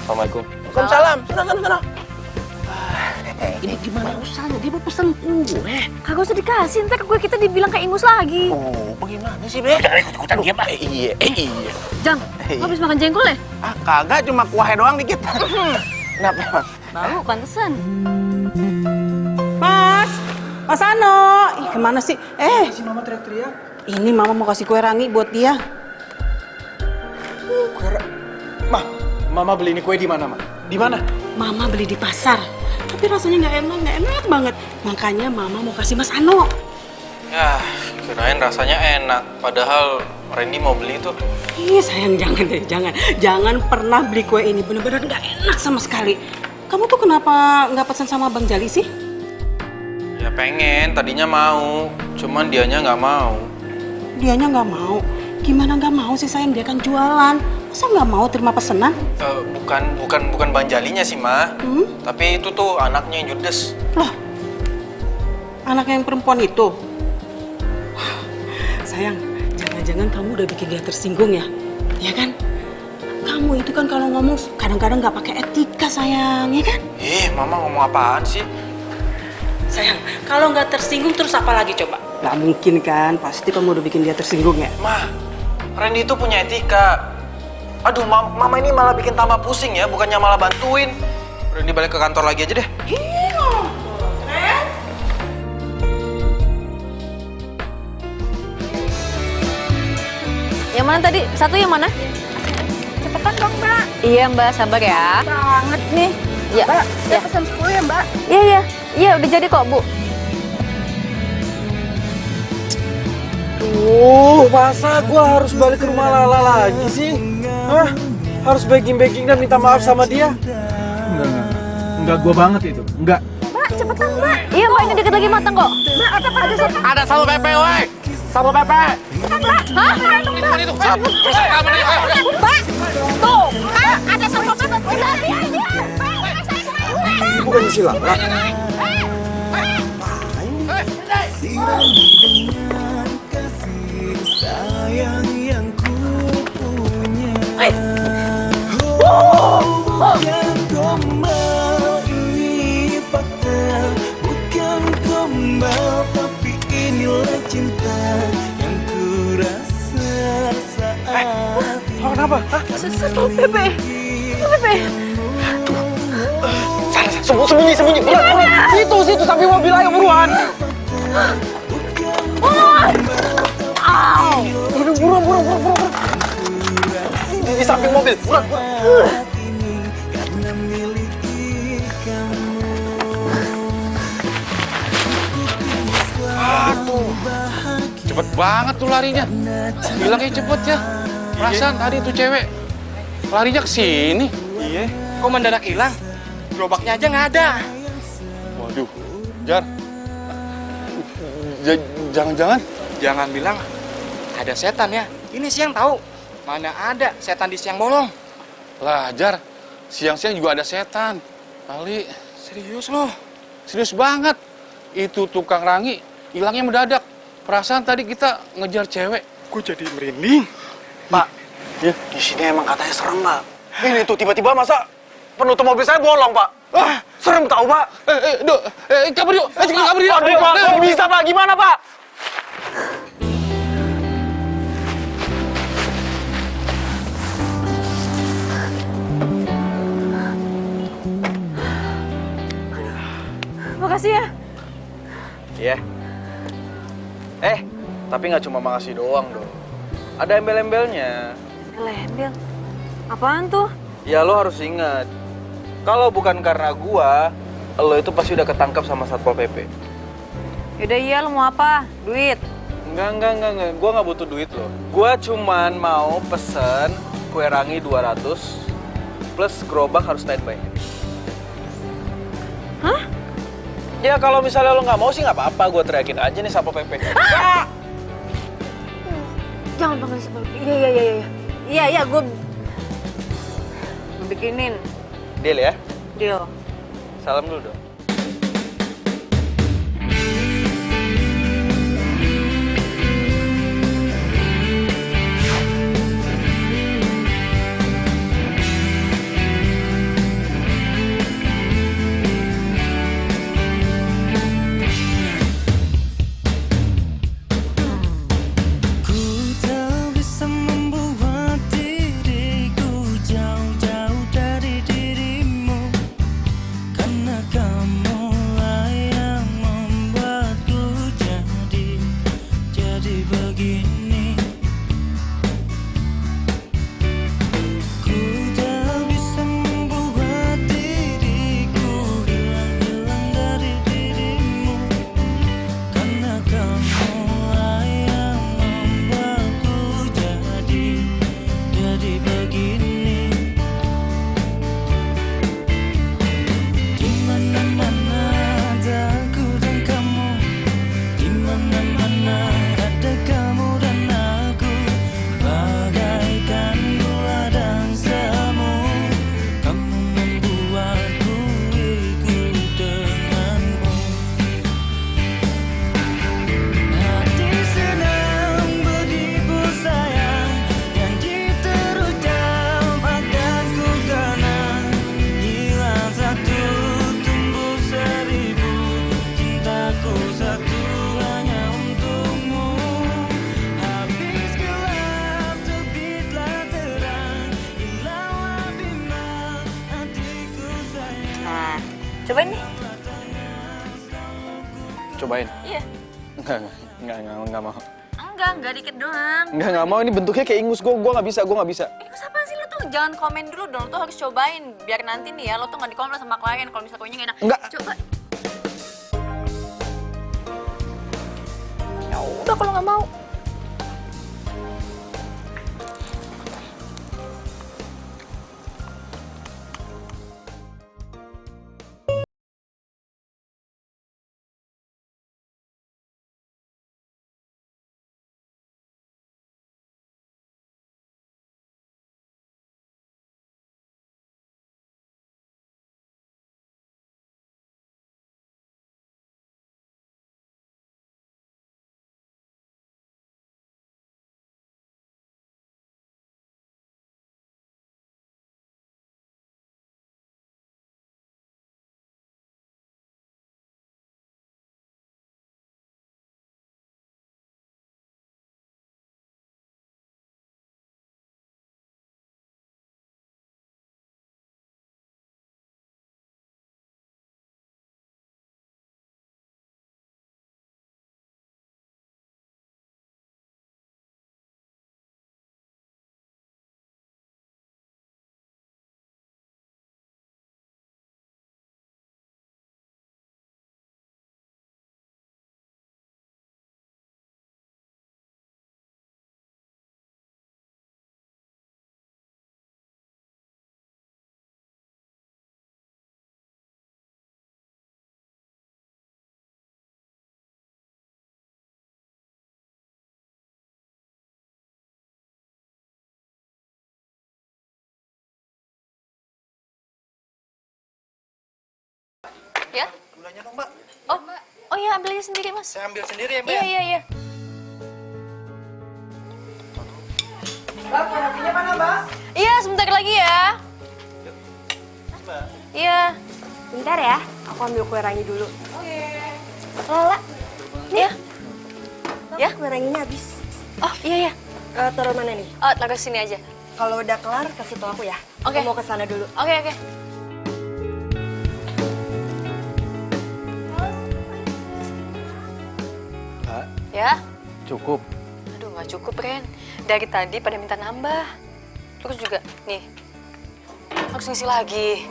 Assalamualaikum. Waalaikumsalam. Sana. Ini gimana usahanya? Dia mau pesen kue. Kagak usah dikasih, ntar ke gue kita dibilang kayak ingus lagi. Oh, bagaimana sih, Be? Jangan ikut-ikutan dia, Pak. Iya. Jang, lo habis makan jengkol ya? Kagak, cuma kuahnya doang dikit. Kenapa, Mas? Bau, pantesan. Mas Ano, kemana sih? Si Mama teriak-teriak. Ini Mama mau kasih kue rangi buat dia. Mama beli ini kue di mana, Ma? Di mana? Mama beli di pasar, tapi rasanya nggak enak banget. Makanya Mama mau kasih Mas Ano. Ya, kirain rasanya enak. Padahal Randy mau beli itu. Ih sayang, jangan deh, jangan pernah beli kue ini. Bener-bener nggak enak sama sekali. Kamu tuh kenapa nggak pesan sama Bang Jali sih? Ya pengen, tadinya mau. Cuman dianya nggak mau. Dianya nggak mau. Gimana nggak mau sih sayang, dia kan jualan. Masa nggak mau terima pesanan? Bukan Bang Jalinya sih, Ma. Tapi itu tuh anaknya yang judes. Loh, anak yang perempuan itu? Sayang, jangan-jangan kamu udah bikin dia tersinggung ya? Ya kan? Kamu itu kan kalau ngomong kadang-kadang nggak pakai etika sayang, ya kan? Mama ngomong apaan sih? Sayang, kalau nggak tersinggung terus apa lagi coba? Nggak mungkin kan? Pasti kamu udah bikin dia tersinggung ya? Ma, Randy itu punya etika. Aduh, Mama ini malah bikin tambah pusing ya, bukannya malah bantuin. Randy balik ke kantor lagi aja deh. Yang mana tadi? Satu yang mana? Cepetan dong, Mbak. Iya, Mbak. Sabar ya. Banget nih. Iya. Mbak, saya pesan 10 ya, Mbak. Iya, udah jadi kok, Bu. Masa gua harus balik ke rumah Lala lagi sih? Hah? Harus begging dan minta maaf sama dia? Enggak gua banget itu. Enggak. Mbak, cepetan, Mbak. Iya, Mbak, ini dikit lagi matang kok. Mbak, ada satu. Ada Satpol PP, woi. Satpol PP. Cepetan, Mbak. Hah? Itu. Mbak, tuh. Mbak, ada Satpol PP. Dia. Bukan si Lala. Kenapa? Satpol PP. Sembunyi. Situ sampai mobil, ayo buruan. Buruan. Di samping mobil, buruan. Aduh, cepet banget tuh larinya. Bilangnya cepet ya. Perasaan tadi tuh cewek larinya ke sini. Iya. Kok mendadak hilang? Gerobaknya aja nggak ada. Waduh, Jar. Jangan-jangan? Jangan bilang ada setan ya. Ini siang tahu. Mana ada setan di siang bolong. Lah, Jar. Siang-siang juga ada setan. Kali, serius loh. Serius banget. Itu tukang rangi hilangnya mendadak. Perasaan tadi kita ngejar cewek. Gue jadi merinding. Pak, di sini emang katanya serem, Pak. Ini tuh tiba-tiba masa penutup mobil saya bolong, Pak. Serem tahu, Pak. Kabur yuk. Kabur yuk. Aduh, Pak, nggak bisa, Pak. Gimana, Pak? Makasih ya. Iya. Tapi nggak cuma makasih doang dong. Ada embel-embelnya. Embel? Apaan tuh? Ya lo harus ingat, kalau bukan karena gua, lo itu pasti udah ketangkap sama Satpol PP. Yaudah iya, lo mau apa? Duit? Enggak. Gua nggak butuh duit lo. Gua cuman mau pesen kue rangi 200 plus gerobak harus standby. Hah? Ya kalau misalnya lo nggak mau sih nggak apa-apa, gua teriakin aja nih Satpol PP. jangan panggil sebab. Iya. Iya, gue bikinin. Deal ya? Deal. Salam dulu dong. Cobain nih. Cobain? Iya. Enggak mau. Enggak dikit doang. Enggak mau, ini bentuknya kayak ingus. Gue nggak bisa. Ingus apaan sih? Lo tuh jangan komen dulu dong, lo tuh harus cobain. Biar nanti nih ya, lo tuh nggak dikomen sama klien kalau misalnya kuenya nggak enak. Enggak. Coba. Ya udah kalau nggak mau. Ya? Gulanya dong, Mbak. Oh iya, ambil aja sendiri, Mas. Saya ambil sendiri ya, Mbak? Iya. Mbak, kopinya mana, Mbak? Iya, sebentar lagi ya. Mbak. Iya. Bentar ya, aku ambil kue rangi dulu. Oke. Lala, Iya. Ya? kue ranginya habis. Oh, iya. Taruh mana nih? Oh, taruh sini aja. Kalau udah kelar, kasih tau aku ya. Oke. Aku mau ke sana dulu. Oke. Mbak, Ya? cukup. Aduh, nggak cukup, Ren. Dari tadi pada minta nambah. Terus juga, nih, harus ngisi lagi.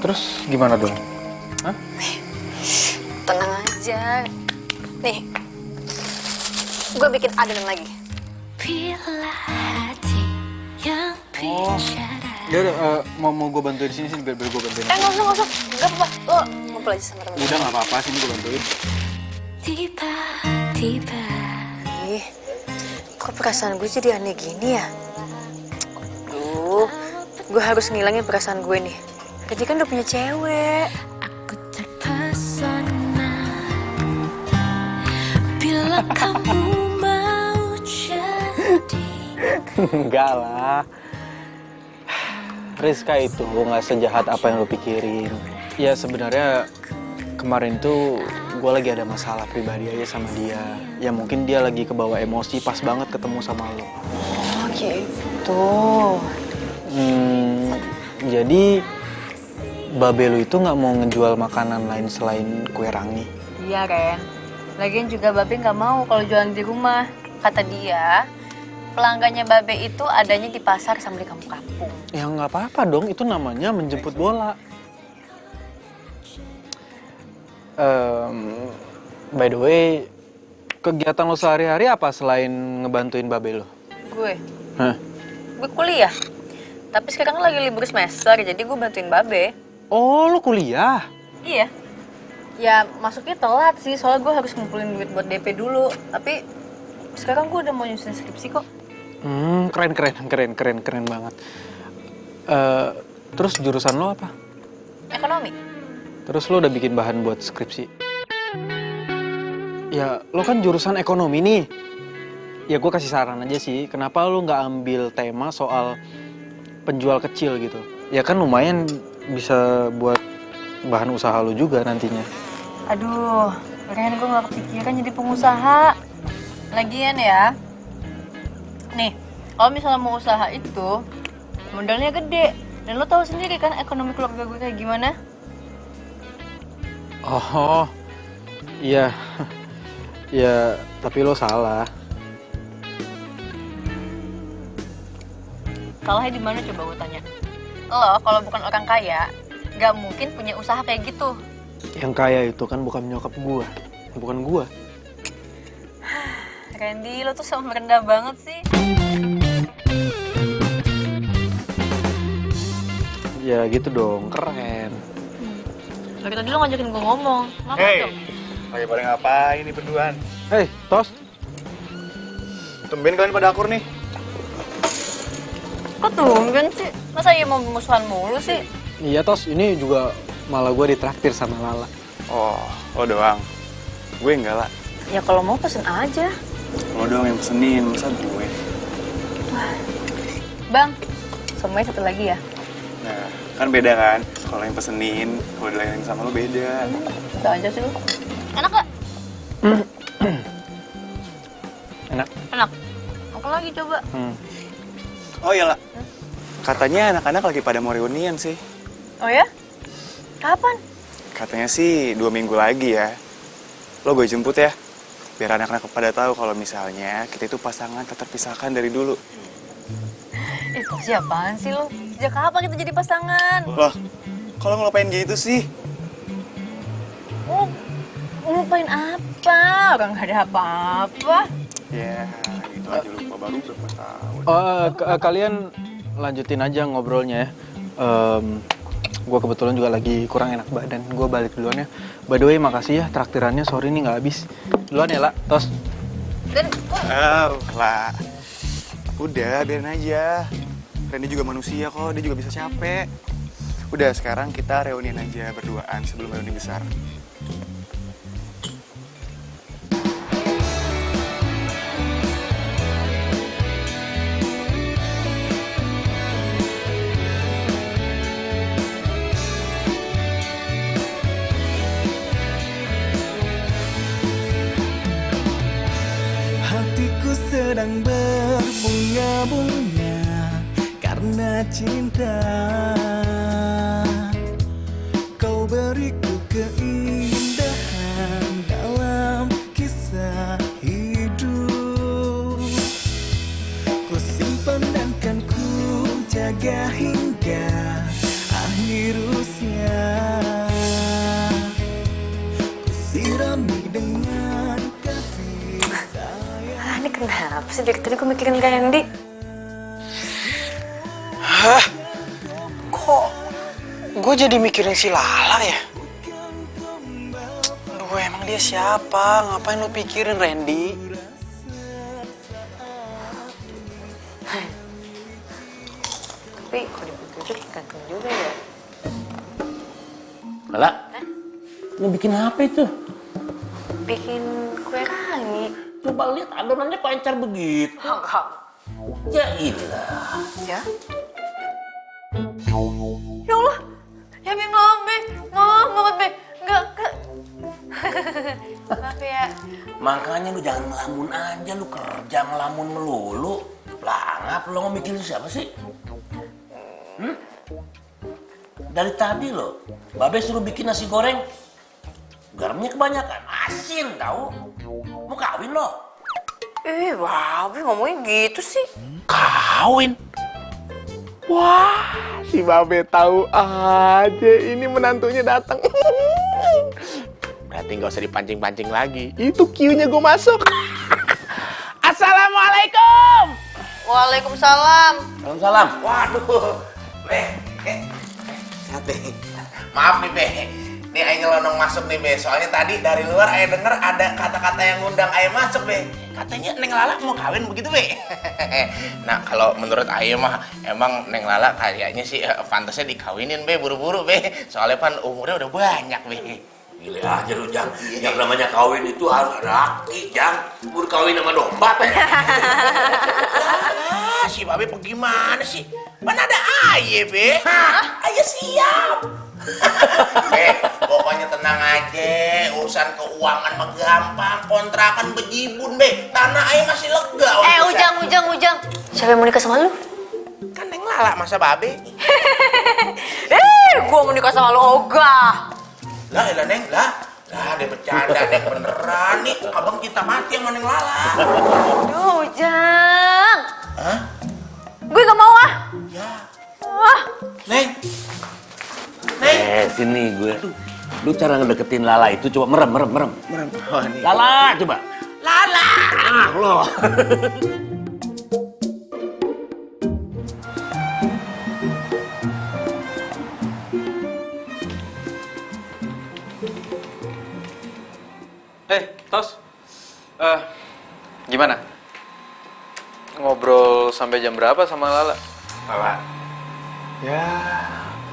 Terus gimana dong? Hah? Tenang aja. Nih, gue bikin adonan lagi. Oh, ya udah, mau gue bantuin di sini sih, biar gue bantuin. Nggak usah. Nggak apa-apa. Lo ngumpul aja sama temen. Udah nggak apa-apa, sini gue bantuin. Ih, Kok perasaan gue jadi aneh gini ya? Aduh, gue harus ngilangin perasaan gue nih. Jadi kan udah punya cewek. Aku terpesona bila kamu mau jadi. Enggak lah. Rizka itu nggak sejahat apa yang lo pikirin. Ya sebenarnya kemarin tuh gue lagi ada masalah pribadi aja sama dia. Ya mungkin dia lagi kebawa emosi pas banget ketemu sama lo. Oh gitu. Jadi babe lu itu nggak mau ngejual makanan lain selain kue rangi? Iya Ren. Lagian juga Babe nggak mau kalau jualan di rumah. Kata dia, pelanggannya Babe itu adanya di pasar sama di kampung-kampung. Ya nggak apa-apa dong, itu namanya menjemput bola. By the way, kegiatan lo sehari-hari apa selain ngebantuin Babe lo? Gue? Hah? Gue kuliah. Tapi sekarang lagi libur semester, jadi gue bantuin Babe. Oh, lo kuliah? Iya. Ya masuknya telat sih, soalnya gue harus ngumpulin duit buat DP dulu. Tapi sekarang gue udah mau nyusun skripsi kok. Keren banget. Terus jurusan lo apa? Ekonomi. Terus lo udah bikin bahan buat skripsi? Ya, lo kan jurusan ekonomi nih. Ya gue kasih saran aja sih, kenapa lo nggak ambil tema soal penjual kecil gitu? Ya kan lumayan bisa buat bahan usaha lo juga nantinya. Aduh, Ren, gue gak kepikiran jadi pengusaha. Lagian ya, nih, kalau misalnya mau usaha itu, modalnya gede. Dan lo tahu sendiri kan ekonomi keluarga gue kayak gimana? Oh, iya. Ya, tapi lo salah. Salahnya di mana coba gue tanya? Lo kalau bukan orang kaya, gak mungkin punya usaha kayak gitu. Yang kaya itu kan bukan nyokap gua, bukan gua. Randy, lo tuh sama merendah banget sih. Ya gitu dong, keren. Dari tadi lo ngajakin gue ngomong. Hei, lagi pada ngapain nih berduaan? Hei, Tos. Tumben kalian pada akur nih. Kok tumben sih? Masa iya mau musuhan mulu sih? Iya, Tos. Ini juga malah gue ditraktir sama Lala. Oh, lo doang. Gue enggak lah. Ya kalau mau pesen aja. Lo doang yang pesenin, masa gue? Bang, semuanya satu lagi ya? Nah, kan beda kan? Kalau yang pesenin, kalau dilayani sama lo beda. Bisa aja sih lo. Enak gak? Enak. Enak. Apa lagi coba? Oh iya lah. Katanya anak-anak lagi pada mau reunian sih. Oh ya? Kapan? Katanya sih 2 minggu lagi ya. Lo gue jemput ya. Biar anak-anak pada tahu kalau misalnya kita itu pasangan tak terpisahkan dari dulu. Itu siapaan sih lo? Sejak kapan kita jadi pasangan? Loh, kalau ngelupain gitu sih? Oh, ngelupain apa? Orang gak ada apa-apa. Ya, gitu aja lupa baru berapa tahun. Kalian lanjutin aja ngobrolnya ya. Gue kebetulan juga lagi kurang enak badan. Gue balik duluan ya. By the way, makasih ya traktirannya. Sorry nih nggak habis. Duluan ya, La. Tos. Dan lah. Udah, biarin aja. Randy juga manusia kok. Dia juga bisa capek. Udah, sekarang kita reunian aja berduaan sebelum reuni besar. Hatiku sedang berbunga-bunga karena cinta. Kau beriku keindahan dalam kisah hidup. Ku simpan dan kan ku jaga hingga akhir usia. Ku sirami dengan kasih sayang. Ini kenapa sih dari tadi gue mikirin Randy? Hah? Kok gue jadi mikirin si Lala ya? Aduh, emang dia siapa? Ngapain lu pikirin Randy? Tapi kalau dipikir-pikir ganteng juga ya. Lala, mau bikin apa itu? Bikin kue rangi. Coba lihat adonannya kok encer begitu. Enggak. Ya ilah. Ya? Ya Allah, ya Be, maaf Be, maaf banget Be, enggak. Maaf ya. Makanya lu jangan ngelamun aja, lu kerja ngelamun melulu. Pelangap, lu mau mikirin siapa sih? Dari tadi lo, Babe suruh bikin nasi goreng. Garamnya kebanyakan, asin tahu. Mau kawin lo? Babe ngomongnya gitu sih. Kawin? Wah, si Babe tahu aja ini menantunya datang. Berarti nggak usah dipancing-pancing lagi. Itu Q-nya gue masuk. Assalamualaikum. Waalaikumsalam. Waalaikumsalam. Waduh, Sate. Maaf nih, Be. Nih Aing nyelonong masuk nih, Be. Soalnya tadi dari luar Aing denger ada kata-kata yang ngundang Aing masuk, Be. Katanya Neng Lala mau kawin begitu, Be. Nah, kalau menurut Aing mah emang Neng Lala kayaknya sih pantasnya dikawinin, Be, buru-buru, Be. Soalnya kan umurnya udah banyak, Be. Gila aja lu, Jang. Yang namanya kawin itu harus laki, Jang. Buru kawin sama domba. Si Babe bagaimana sih? Mana ada Aye, Be? Aye siap. Be, pokoknya tenang aja. Urusan keuangan mah gampang. Kontrakan bejibun, Be. Tanah Aye masih lega. Ujang. Siapa yang mau nikah sama lu? Kan Neng Lala, masa Babe? Gua mau nikah sama lu, ogah. Lah, Neng, lah dia bercanda, Neng beneran nih. Abang kita mati sama Neng Lala. Aduh, Ujang. Hah? Gue gak mau ah. Ya. Wah. Neng. Sini gue. Lu cara ngedeketin Lala itu coba merem. Oh, nih. Lala, coba. Lala. Loh. Tos. Gimana? Ngobrol sampai jam berapa sama Lala? Lala? Ya,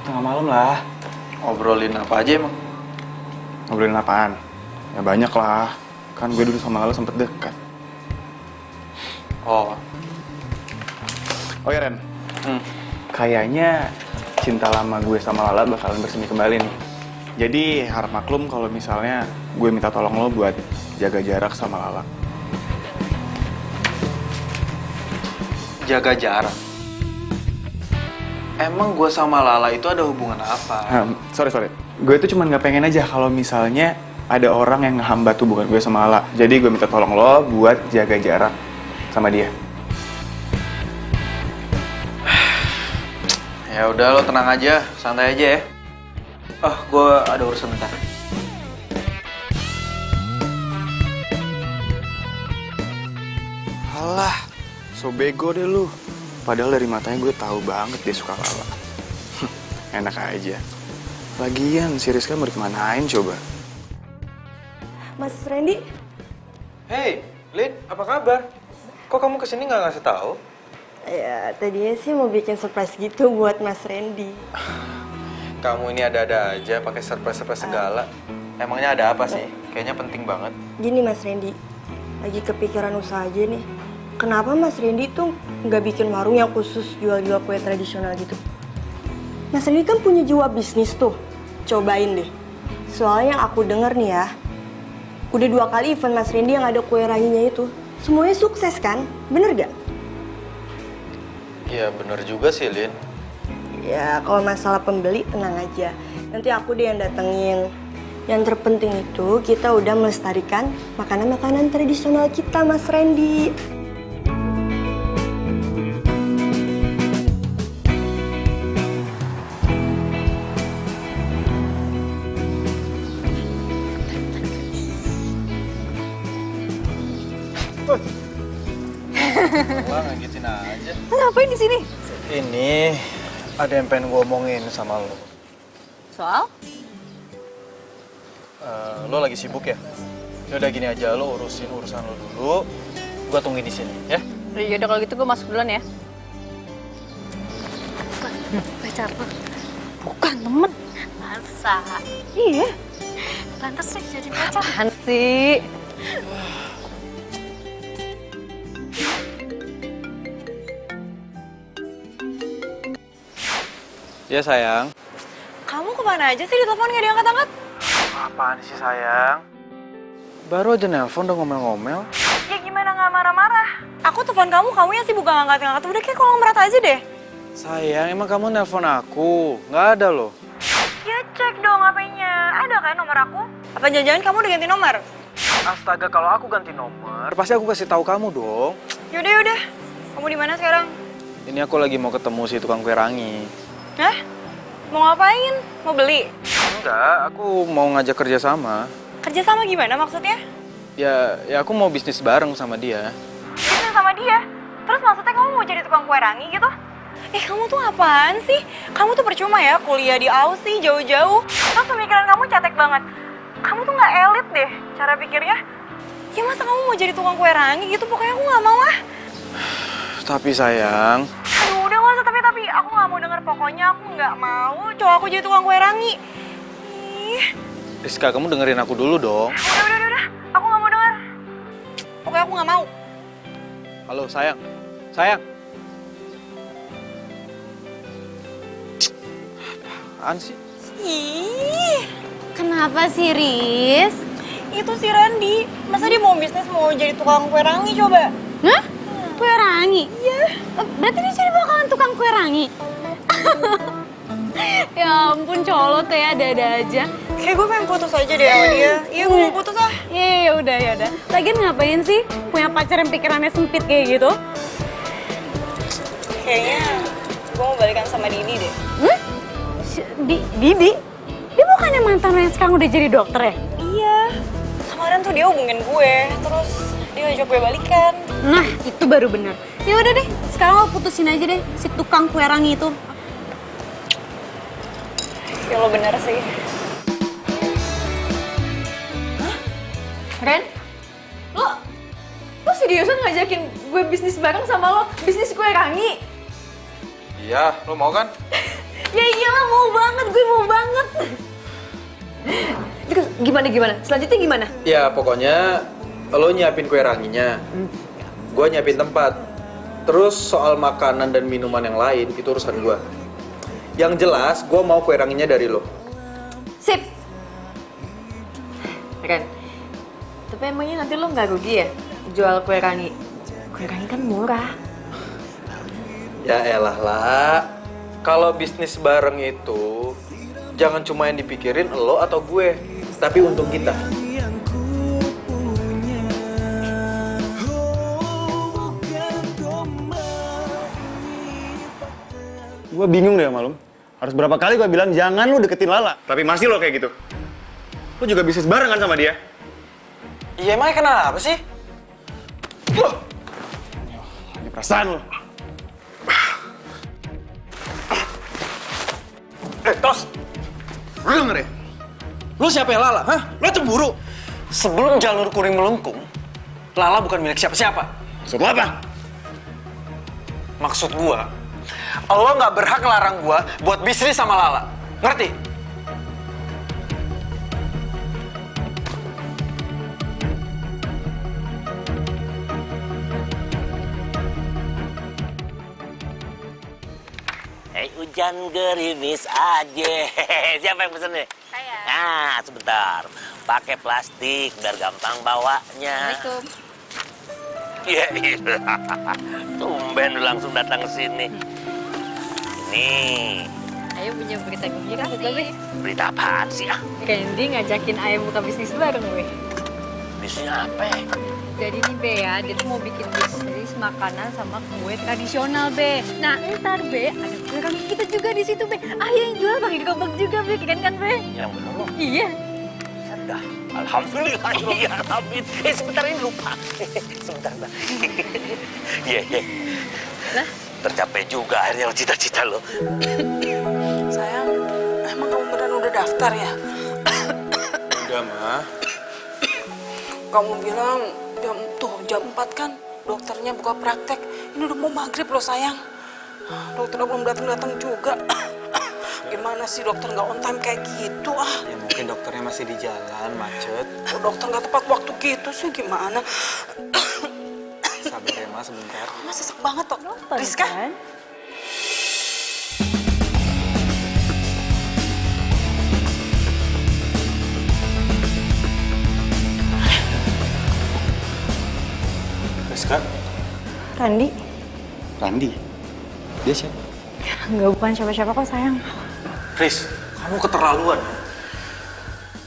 tengah malam lah. Ngobrolin apa aja emang? Ngobrolin apaan? Ya banyak lah. Kan gue dulu sama Lala sempet dekat. Oh ya Ren. Kayaknya cinta lama gue sama Lala bakalan bersemi kembali nih. Jadi harap maklum kalau misalnya gue minta tolong lo buat jaga jarak sama Lala. Jaga jarak? Emang gue sama Lala itu ada hubungan apa? Sorry. Gue tuh cuma nggak pengen aja kalau misalnya ada orang yang ngehambat hubungan gue sama Lala. Jadi gue minta tolong lo buat jaga jarak sama dia. Ya udah, lo tenang aja, santai aja ya. Gue ada urusan bentar. Alah, so bego deh lu. Padahal dari matanya gue tahu banget dia suka Lala. Enak aja. Lagian si Rizka mau dikemanain coba? Mas Randy? Hey, Lin, apa kabar? Kok kamu kesini nggak ngasih tahu? Ya, tadinya sih mau bikin surprise gitu buat Mas Randy. Kamu ini ada-ada aja pakai surprise segala. Emangnya ada apa sih? Kayaknya penting banget. Gini Mas Randy, lagi kepikiran usaha aja nih. Kenapa Mas Randy tuh nggak bikin warung yang khusus jual-jual kue tradisional gitu? Mas Randy kan punya jiwa bisnis tuh. Cobain deh. Soalnya yang aku denger nih ya, udah 2 kali event Mas Randy yang ada kue ranginya itu. Semuanya sukses kan? Bener gak? Iya bener juga sih, Lin. Ya, kalau masalah pembeli tenang aja. Nanti aku deh yang datengin. Yang terpenting itu kita udah melestarikan makanan-makanan tradisional kita, Mas Randy. Bang, ngagetin aja. Ngapain di sini? Ini ada yang pengen gue omongin sama lo. Soal? Lo lagi sibuk ya? Yaudah gini aja, lo urusin urusan lo dulu. Gue tungguin di sini, ya? Yaudah kalau gitu gue masuk duluan ya. Pacar lo? Bukan temen. Masa? Iya. Lantas sih jadi pacar. Apaan sih? Ya sayang. Kamu kemana aja sih di telepon nggak diangkat-angkat? Apaan sih sayang? Baru aja nelpon udah ngomel-ngomel. Ya gimana nggak marah-marah? Aku telepon kamu yang sibuk nggak ngangkat-ngangkat. Udah kayak kolong merat aja deh. Sayang, emang kamu nelpon aku? Nggak ada loh. Ya cek dong HP-nya. Ada kan nomor aku? Apa jangan-jangan kamu udah ganti nomor? Astaga, kalau aku ganti nomor, pasti aku kasih tahu kamu dong. Yaudah. Kamu di mana sekarang? Ini aku lagi mau ketemu si tukang kue rangi. Hah? Mau ngapain? Mau beli? Enggak, aku mau ngajak kerja sama. Kerja sama gimana maksudnya? Ya aku mau bisnis bareng sama dia. Bisnis sama dia? Terus maksudnya kamu mau jadi tukang kue rangi gitu? Kamu tuh apaan sih? Kamu tuh percuma ya kuliah di Aussie jauh-jauh. Terus pemikiran kamu cetek banget. Kamu tuh nggak elit deh cara pikirnya. Ya masa kamu mau jadi tukang kue rangi gitu? Pokoknya aku nggak mau ah. Tapi sayang. Aduh, udah nggak usah tapi. Aku nggak mau denger. Pokoknya aku nggak mau cowok aku jadi tukang kue rangi. Ih. Rizka, kamu dengerin aku dulu dong. Udah. Aku nggak mau denger. Pokoknya aku nggak mau. Halo, sayang. Sayang. Apaan sih? Ih, kenapa sih, Riz? Itu si Randy. Masa dia mau bisnis mau jadi tukang kue rangi coba? Hah? Kue rangi? Iya. Berarti dia jadi bakalan tukang kue rangi? Ya ampun, colo tuh ya, ada-ada aja. Kayak gue pengen putus aja deh sama dia. Iya, gue mau putus ah. Iya, udah. Lagian ngapain sih punya pacar yang pikirannya sempit kayak gitu? Kayaknya gue mau balikan sama Didi deh. Didi? Dia bukannya mantan lo yang sekarang udah jadi dokter ya? Iya. Kemarin tuh dia hubungin gue, terus dia ngajak gue balikan. Nah, itu baru bener. Ya udah deh, sekarang lo putusin aja deh si tukang kue rangi itu. Ya lo bener sih. Hah? Ren? Lo seriusan ngajakin gue bisnis bareng sama lo? Bisnis kue rangi? Iya, lo mau kan? Ya iyalah, mau banget, gue mau banget. Terus gimana? Selanjutnya gimana? Ya pokoknya lo nyiapin kue ranginya, gue nyiapin tempat. Terus soal makanan dan minuman yang lain itu urusan gue. Yang jelas gue mau kue ranginya dari lo. Sip. Ren, tapi emangnya nanti lo nggak rugi ya jual kue rangi? Kue rangi kan murah. Ya elah lah, kalau bisnis bareng itu jangan cuma yang dipikirin lo atau gue, tapi untung kita. Gue bingung deh sama lo. Harus berapa kali gue bilang jangan lo deketin Lala. Tapi masih lo kayak gitu. Lo juga bisnis bareng kan sama dia? Iya, emangnya kenapa sih? Ini perasaan lo. Tos! Lo denger ya? Lo siapa yang Lala? Hah? Lo cemburu? Sebelum jalur kuning melengkung, Lala bukan milik siapa-siapa. Maksud lo apa? Maksud gua, lo nggak berhak ngelarang gua buat bisnis sama Lala. Ngerti? Hujan gerimis aja. Siapa yang pesen nih? Saya. Nah, sebentar. Pakai plastik biar gampang bawanya. Assalamualaikum. Iya. Tumben lu langsung datang ke sini. Nih. Ayo punya berita gembira sih. Berita apaan sih ah? Randy ngajakin Ayo buka bisnis bareng gue. Bisnis apa? Jadi nih Be ya, dia tuh mau bikin bisnis makanan sama kue tradisional Be. Nah ntar Be, ada kue rangi kita juga di situ Be. Ayo yang jual pakai gerobak juga Be, keren kan Be? Yang bener loh. Iya. Sudah. Alhamdulillah. Ya, alhamdulillah. Sebentar ini lupa. Sebentar Mbak. Iya. Lah? Tercapai juga akhirnya cita-cita lo. Sayang, emang kamu beneran udah daftar ya? Udah, Ma. Kamu bilang jam 4 kan dokternya buka praktek. Ini udah mau maghrib loh sayang. Dokternya belum datang juga. Gimana sih dokter nggak on time kayak gitu ah? Ya mungkin dokternya masih di jalan, macet. Oh, dokter nggak tepat waktu gitu sih gimana? Sabar ya Mas, sebentar. Mas sesek banget toh. Rizka? Rizka? Randi? Randi? Dia siapa? Nggak, bukan siapa-siapa kok sayang. Riz, kamu keterlaluan.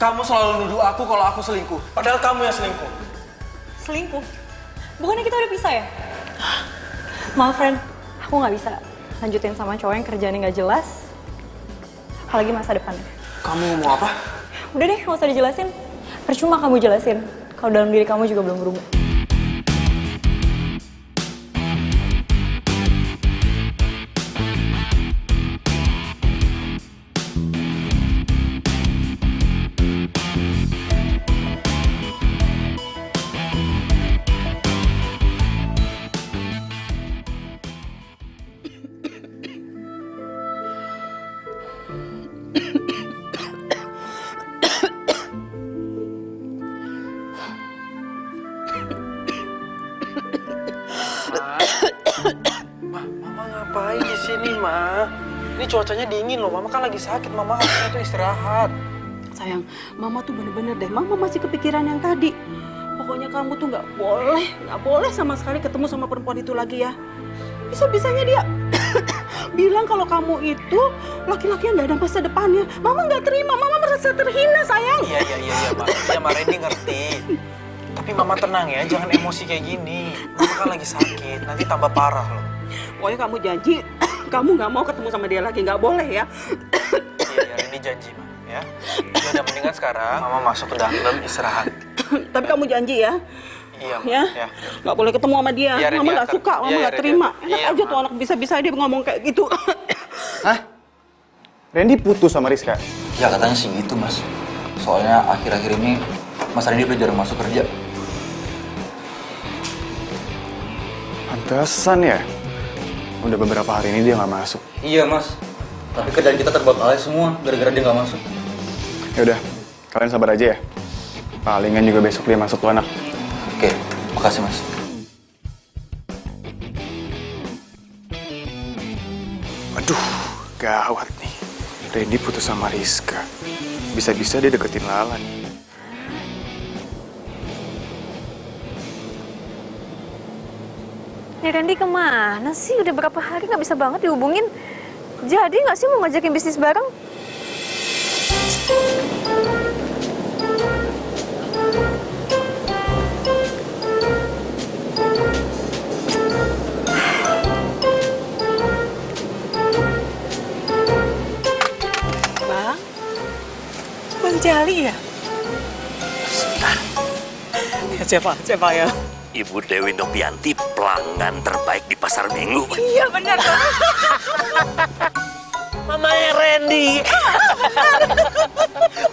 Kamu selalu nuduh aku kalau aku selingkuh. Padahal kamu yang selingkuh. Selingkuh? Bukannya kita udah pisah ya? Maaf, friend. Aku nggak bisa lanjutin sama cowok yang kerjaannya nggak jelas. Apalagi masa depannya. Kamu mau apa? Udah deh, nggak usah dijelasin. Percuma kamu jelasin. Kalau dalam diri kamu juga belum berubah. Mama ngapain di sini, Ma? Ini cuacanya dingin loh. Mama kan lagi sakit. Mama harusnya tuh istirahat. Sayang, Mama tuh bener-bener deh. Mama masih kepikiran yang tadi. Pokoknya kamu tuh nggak boleh sama sekali ketemu sama perempuan itu lagi ya. Bisa-bisanya dia bilang kalau kamu itu laki-laki yang nggak ada masa depannya. Mama nggak terima. Mama merasa terhina, sayang. Iya, Ma. Iya, Ma Randy ngerti. Tapi Mama tenang ya, jangan emosi kayak gini. Mama kan lagi sakit, nanti tambah parah loh. Pokoknya kamu janji, kamu nggak mau ketemu sama dia lagi, nggak boleh ya. Iya, Randy janji, Ma. Ya. Ya udah mendingan sekarang Mama masuk ke dalam istirahat. Tapi kamu janji ya. Iya, Ma. Ya, nggak boleh ketemu sama dia. Iya, Mama nggak suka, Mama nggak terima. Enak Iya, aja tuh anak bisa-bisa dia ngomong kayak gitu. Hah? Randy putus sama Rizka? Ya katanya sih gitu Mas. Soalnya akhir-akhir ini Mas Randy udah jarang masuk kerja. Pantesan ya? Udah beberapa hari ini dia nggak masuk. Iya Mas. Tapi kerjaan kita terbengkalai semua gara-gara dia nggak masuk. Ya udah, kalian sabar aja ya. Palingan juga besok dia masuk tuh anak. Oke, makasih Mas. Aduh, gawat nih. Randy putus sama Rizka. Bisa-bisa dia deketin Lala nih. Nih Randy kemana sih? Udah berapa hari nggak bisa banget dihubungin. Jadi nggak sih mau ngajakin bisnis bareng? Bang Jali ya? Siapa ya? Ibu Dewi Novianti, pelanggan terbaik di pasar Minggu. Iya benar. Mamanya Randy.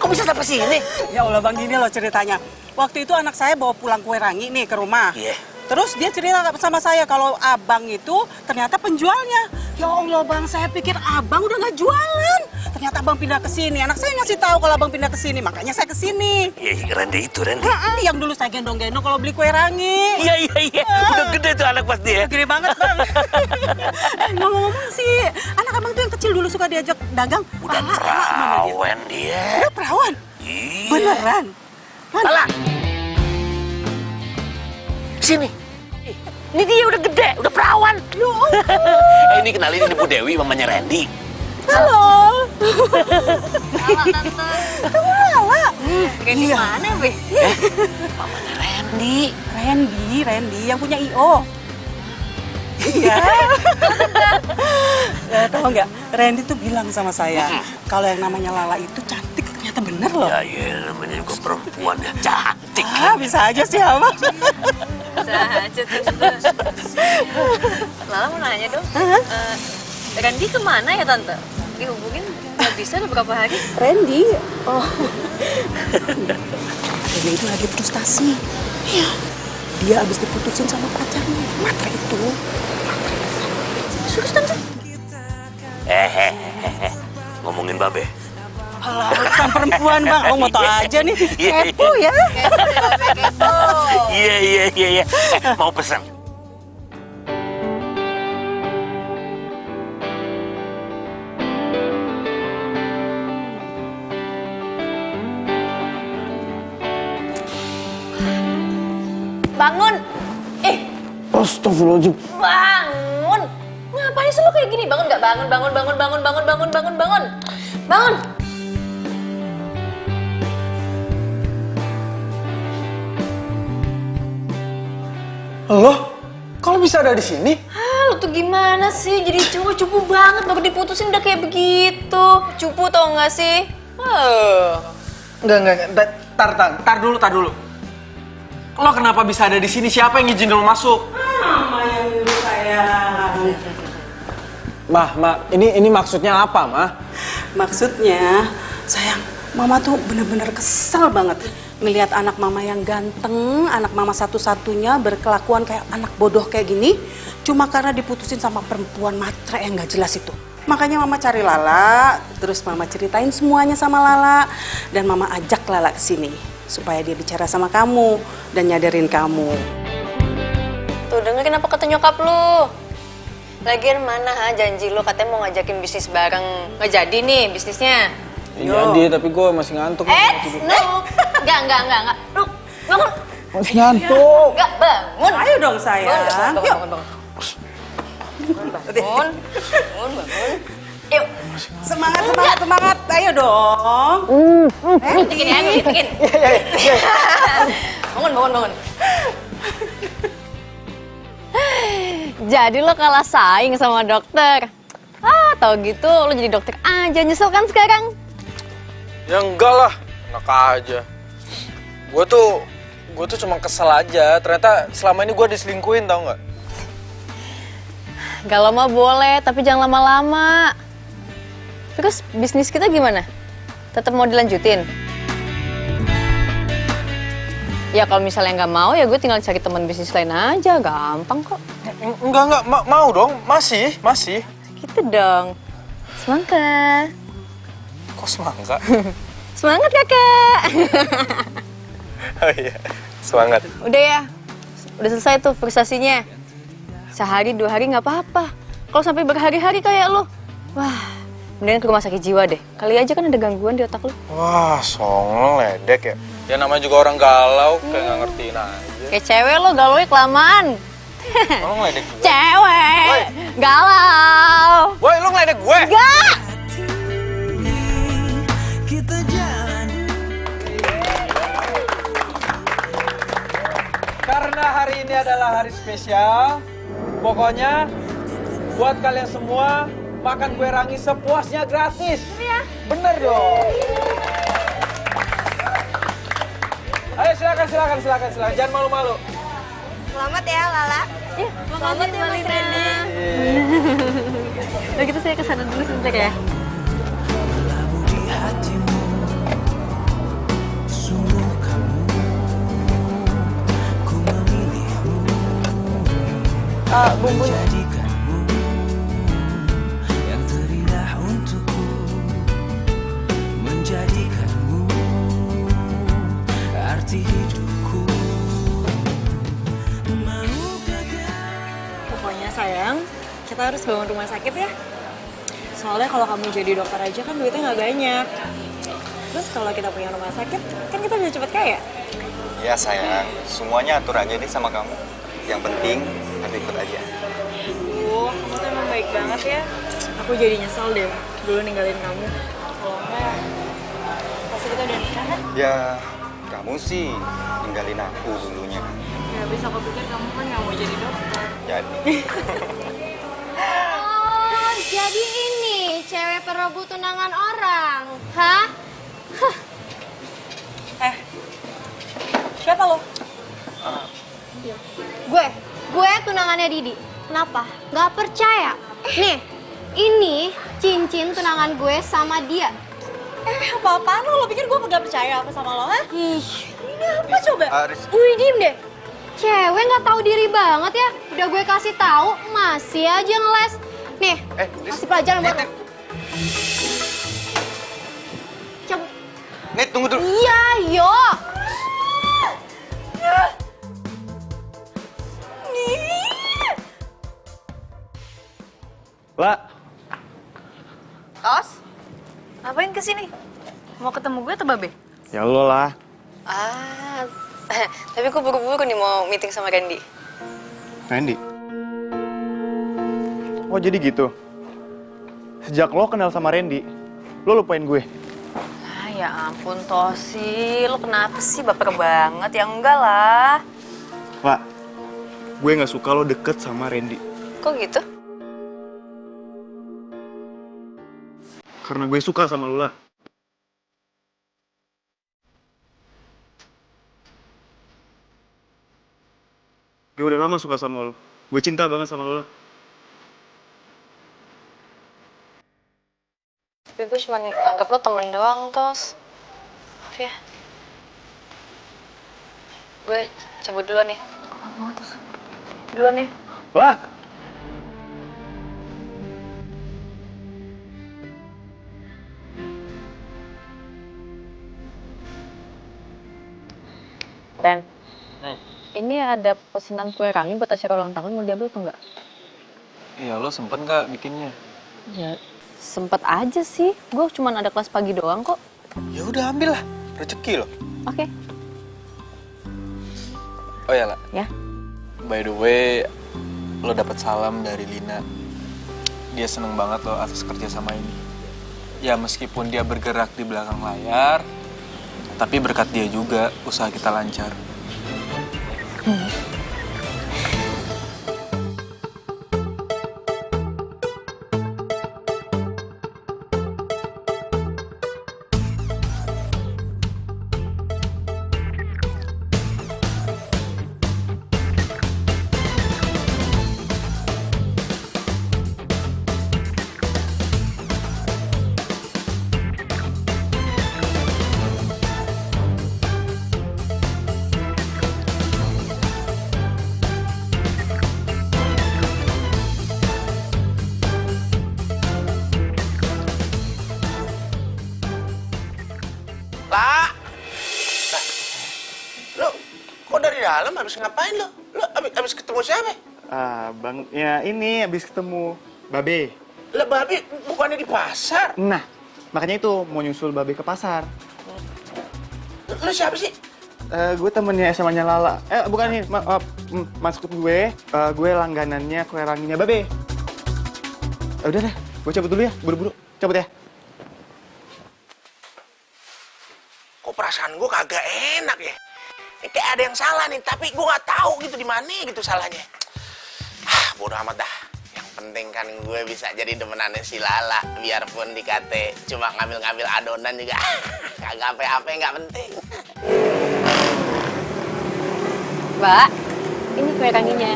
Kok bisa sampai sini? Ya Allah Bang, gini loh ceritanya. Waktu itu anak saya bawa pulang kue rangi nih ke rumah. Iya. Terus dia cerita sama saya kalau abang itu ternyata penjualnya. Ya Allah Bang, saya pikir abang udah nggak jualan. Ternyata abang pindah ke sini. Anak saya ngasih tahu kalau abang pindah ke sini, makanya saya ke sini. Iya, Randy itu, Randy. Yang dulu saya gendong-gendong kalau beli kue rangi. Iya. Udah gede tuh anak pasti ya. Gede banget Bang. Ngomong-ngomong sih, anak abang tuh yang kecil dulu suka diajak dagang. Udah perawan dia. Udah perawan? Iya. Beneran? Mana? Sini. Ini dia udah gede, udah perawan. Ini kenalin, ini Bu Dewi, mamanya Randy. Halo. Lala, Tante. Kamu Lala? Randy mana, Be? Mamanya Randy. Randy yang punya I.O. Iya. Tahu nggak? Randy tuh bilang sama saya, kalau yang namanya Lala itu cantik, ternyata bener loh. Ya, iya, namanya juga perempuan ya, cantik. Bisa aja sih, Abang. Bisa aja, Tante. Lala mau nanya dong. Randy kemana ya, Tante? Dihubungin nggak bisa udah berapa hari? Randy? Oh. Randy itu lagi frustasi. Iya. Dia habis diputusin sama pacarnya. Matre itu. Serius, Tante? Ngomongin babe. Alah, urusan perempuan bang, mau tau aja nih. Kepo ya. Kepo. Iya. Mau pesan. Bangun! Astagfirullahaladzim. Bangun! Ngapain sih lo kayak gini? Bangun nggak? Bangun! Bangun! Loh, kalau bisa ada di sini? Lo tuh gimana sih? Jadi cowok cupu banget, baru diputusin udah kayak begitu. Cupu tau nggak sih? Enggak. Tar dulu. Lo kenapa bisa ada di sini? Siapa yang ngizinin lo masuk? Mama yang nyuruh sayang. Ma, ini maksudnya apa, Ma? Maksudnya, sayang, Mama tuh bener-bener kesel banget ngelihat anak Mama yang ganteng, anak Mama satu-satunya berkelakuan kayak anak bodoh kayak gini, cuma karena diputusin sama perempuan matre yang gak jelas itu. Makanya Mama cari Lala, terus Mama ceritain semuanya sama Lala, dan Mama ajak Lala ke sini supaya dia bicara sama kamu dan nyadarin kamu. Tuh dengerin apa kata nyokap lu. Lagian mana janji lu katanya mau ngajakin bisnis bareng. Nggak jadi nih bisnisnya. Jadi, tapi gue masih ngantuk. No. Enggak. Lu bangun. Masih ngantuk. Enggak, bangun. Ayo dong sayang. Bangun. Yuk. Semangat. Ayo dong. Bikin ya, bikin. Bangun. Jadi lo kalah saing sama dokter. Tau gitu lo jadi dokter aja, nyesel kan sekarang? Ya enggak lah, enak aja. Gue tuh cuma kesel aja. Ternyata selama ini gue diselingkuhin, tau nggak? Galau mah boleh, tapi jangan lama-lama. Terus bisnis kita gimana? Tetap mau dilanjutin? Ya kalau misalnya nggak mau ya gue tinggal cari teman bisnis lain aja, gampang kok. Enggak, mau dong, masih. Gitu dong. Semangka. Kok semangka? Semangat kakak. Oh iya, semangat. Udah ya, udah selesai tuh frustasinya. Sehari 2 hari nggak apa-apa. Kalau sampai berhari-hari kayak lo, wah, mendingan ke rumah sakit jiwa deh. Kali aja kan ada gangguan di otak lo. Wah, songong ledek ya. Ya namanya juga orang galau, kayak nggak ngertiin aja. Kayak cewek lo galaunya kelamaan. Lo ngeledek gue? Cewek, galau. Woi, lo ngeledek gue? Enggak. Karena hari ini adalah hari spesial, pokoknya buat kalian semua makan kue rangi sepuasnya gratis. Iya. Bener dong. Ayo silakan, jangan malu-malu. Selamat ya Lala. Iya, Selamat ya Mas Randy. Udah gitu saya kesana dulu sebentar ya. Bumbunya. Yang terindah untukku, menjadikanmu arti hidupku. Pokoknya sayang, kita harus bangun rumah sakit ya. Soalnya kalau kamu jadi dokter aja kan duitnya nggak banyak. Terus kalau kita punya rumah sakit, kan kita bisa cepet kaya. Ya sayang, semuanya atur aja deh sama kamu. Yang penting, aku ikut aja. Kamu tuh emang baik banget ya. Aku jadi nyesel deh dulu ninggalin kamu. Kalau enggak, pasti kita udah nikah kan? Ya, kamu sih ninggalin aku dulunya. Ya habis aku pikir kamu kan nggak mau jadi dokter. Jadi. Oh, jadi ini cewek perebut tunangan orang, hah? Siapa lo? Gue tunangannya Didi. Kenapa? Gak percaya? Nih, ini cincin tunangan gue sama dia. Apa-apaan lo? Lo pikir gue gak percaya apa sama lo, ha? Ih, ini apa coba? Wih, diem deh. Cewek gak tahu diri banget ya. Udah gue kasih tahu masih aja ngeles. Nih, kasih pelajaran buat lo. Cabut. Net, tunggu dulu. Iya, yo. Lah. Tos, ngapain kesini? Mau ketemu gue atau Babe? Ya Allah lah. Ah, tapi gue buru-buru nih mau meeting sama Randy. Randy? Oh jadi gitu? Sejak lo kenal sama Randy, lo lupain gue? Ah, ya ampun Tosi, lo kenapa sih baper banget? Ya enggak lah. Lah, gue gak suka lo deket sama Randy. Kok gitu? Karena gue suka sama lo lah. Gue udah lama suka sama lo. Gue cinta banget sama lo. Tapi gue cuma anggap lo temen doang, Tos. Maaf ya. Gue cabut duluan nih. Duluan nih. Wah! Dan ini ada pesanan kue rangi buat acara ulang tahun, mau diambil atau enggak? Iya, lo sempet nggak bikinnya? Ya, sempet aja sih. Gue cuma ada kelas pagi doang kok. Ya udah ambil lah, rezeki lo. Oke. Oh ya lah. Ya. By the way, lo dapet salam dari Lina. Dia seneng banget lo atas kerja sama ini. Ya meskipun dia bergerak di belakang layar, tapi berkat dia juga usaha kita lancar. Lah. Lo kok dari dalam habis ngapain lo? Lo habis ketemu siapa? Bang, ya ini habis ketemu Babe. Lah Babe bukannya di pasar? Nah, makanya itu mau nyusul Babe ke pasar. Lo siapa sih? Gue temennya SMA-nya Lala. Bukan nih, maksud gue langganannya kue ranginya Babe. Udah deh, gue cabut dulu ya, buru-buru. Cabut ya. Kok perasaan gue kagak enak ya? Kayak ada yang salah nih, tapi gue nggak tahu gitu di mana gitu salahnya. Bodoh amat dah. Yang penting kan gue bisa jadi demenannya si Lala, biarpun dikate cuma ngambil-ngambil adonan juga. Kagak apa-apa, nggak penting. Mbak, ini kue ranginya.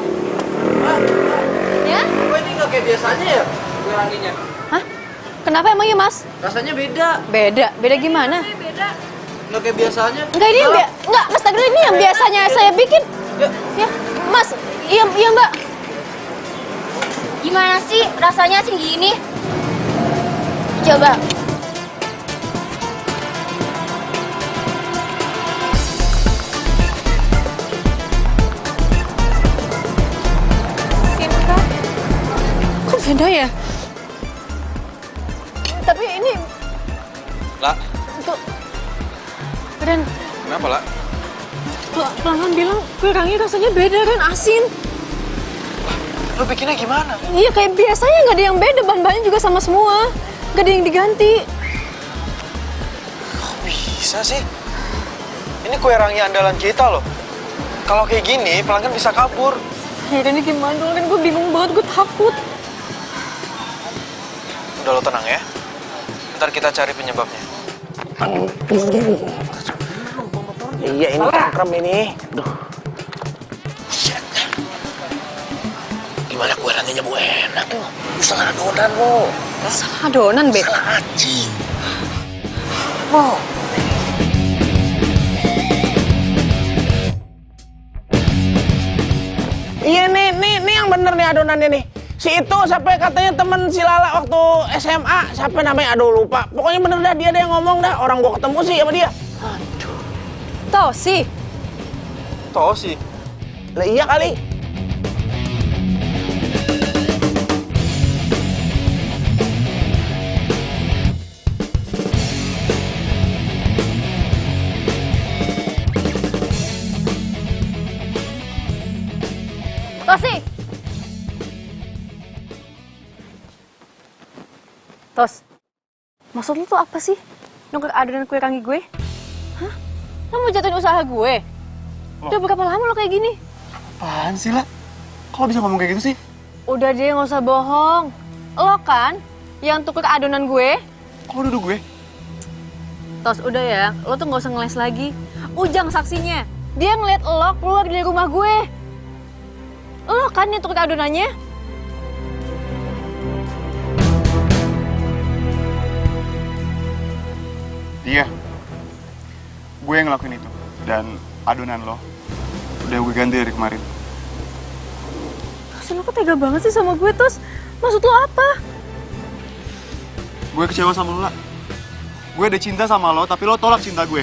Ya? Kue ini nggak kayak biasanya ya, kue ranginya? Hah? Kenapa emangnya, Mas? Rasanya beda. Beda? Beda gimana? Nggak kayak biasanya. Enggak, ini enggak, Mas Tagir, ini yang biasanya saya bikin. Ya, Mas. Iya, Mbak. Gimana sih rasanya sih gini? Coba. Kok beda ya? Tapi ini... Lah, Tuh. Ren, kenapa lah? pelanggan bilang kue rangi rasanya beda, Ren, asin. Lo bikinnya gimana? Iya, kayak biasanya nggak ada yang beda, bahan-bahannya juga sama semua. Nggak ada yang diganti. Kok bisa sih? Ini kue rangi andalan kita loh. Kalau kayak gini, pelanggan bisa kabur. Ya, Ren, ini gimana dong, Ren? Gue bingung banget, gue takut. Udah lo tenang ya. Ntar kita cari penyebabnya. Iya ini cangkrem ini. Duh. Gimana kue ranginya Bu enak tuh? Salah adonan lo. Salah adonan, Bet? Salah aci. Wow. Iya nih yang bener nih adonannya nih. Si itu sampai katanya temen si Lala waktu SMA, siapa namanya? Aduh lupa. Pokoknya bener dah dia yang ngomong dah. Orang gua ketemu sih sama dia. Tosi. Tosi. Lah iya kali. Tosi. Tos, maksud lu tuh apa sih? Nongkrong adonan kue rangi gue? Hah? Lo mau jatuhin usaha gue? Udah berapa lama lo kayak gini? Apaan sih, La? Kok lo bisa ngomong kayak gitu sih? Udah deh, nggak usah bohong. Lo kan yang tukar adonan gue? Kok duduk gue? Tos, udah ya. Lo tuh nggak usah ngeles lagi. Ujang saksinya. Dia ngeliat lo keluar dari rumah gue. Lo kan yang tukar adonannya? Iya. Gue yang ngelakuin itu. Dan adonan lo udah gue ganti dari kemarin. Tos, lo kok tega banget sih sama gue, Tos? Maksud lo apa? Gue kecewa sama lo, La. Gue udah cinta sama lo, tapi lo tolak cinta gue.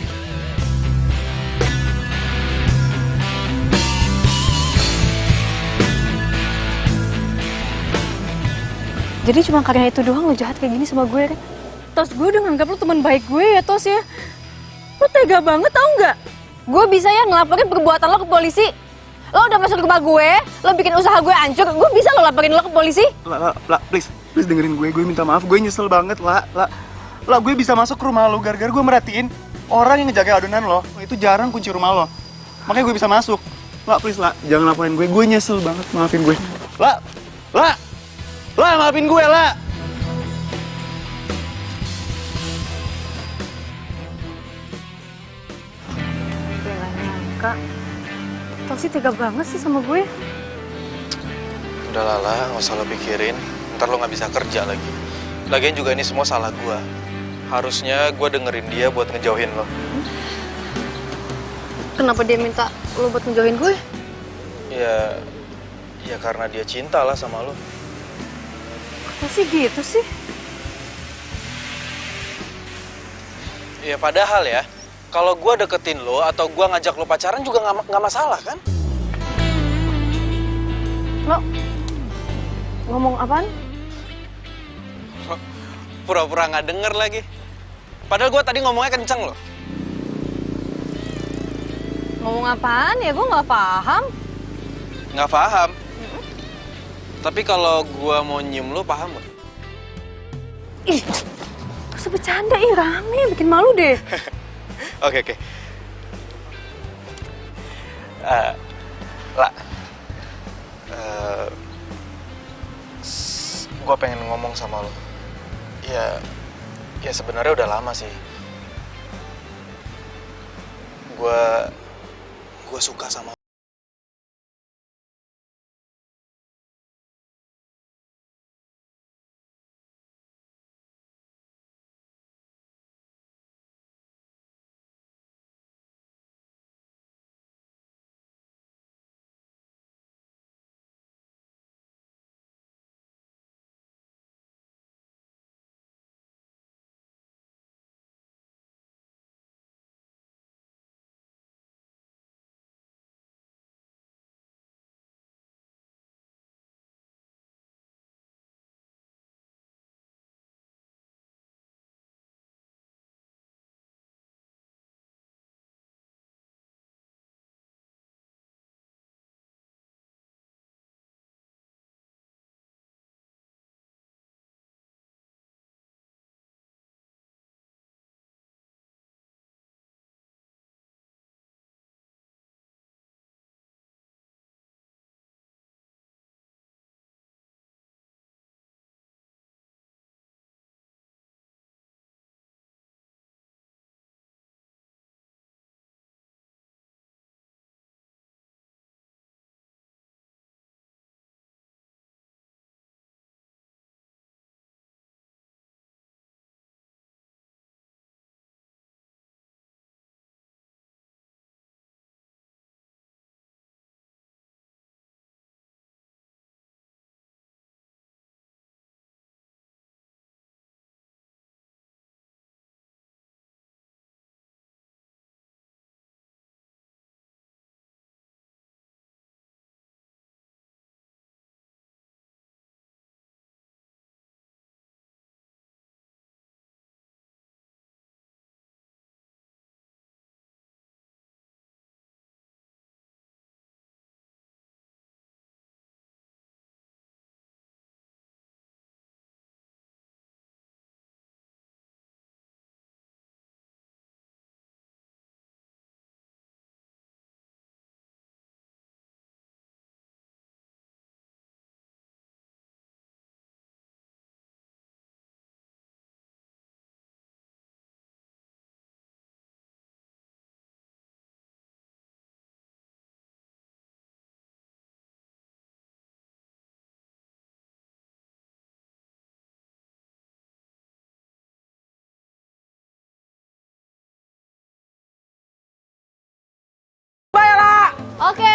Jadi cuma karena itu doang lo jahat kayak gini sama gue, kan? Tos, gue udah nganggap lo teman baik gue ya, Tos ya. Lo tega banget tau nggak? Gue bisa ya ngelaporin perbuatan lo ke polisi. Lo udah masuk rumah gue, lo bikin usaha gue hancur, gue bisa lo laporin lo ke polisi. La, please dengerin gue minta maaf, gue nyesel banget, La, gue bisa masuk ke rumah lo gara-gara gue merhatiin orang yang ngejaga adonan lo, itu jarang kunci rumah lo. Makanya gue bisa masuk. La, please, La, jangan laporin gue nyesel banget, maafin gue. La, maafin gue, La. Kak, Tosi tega banget sih sama gue. Udah Lala, nggak usah lo pikirin. Ntar lo nggak bisa kerja lagi. Lagian juga ini semua salah gue. Harusnya gue dengerin dia buat ngejauhin lo. Kenapa dia minta lo buat ngejauhin gue? Ya karena dia cinta lah sama lo. Tosi gitu sih? Ya padahal ya, kalau gue deketin lo atau gue ngajak lo pacaran juga nggak masalah kan? Lo ngomong apaan? Pura-pura nggak denger lagi. Padahal gue tadi ngomongnya kenceng loh. Ngomong apaan ya? Gue nggak paham. Nggak paham? Tapi kalau gue mau nyium lo, paham gak? Ih, gak usah bercanda, rame, bikin malu deh. Oke. La, gue pengen ngomong sama lo. Ya sebenarnya udah lama sih. Gue suka sama Oke.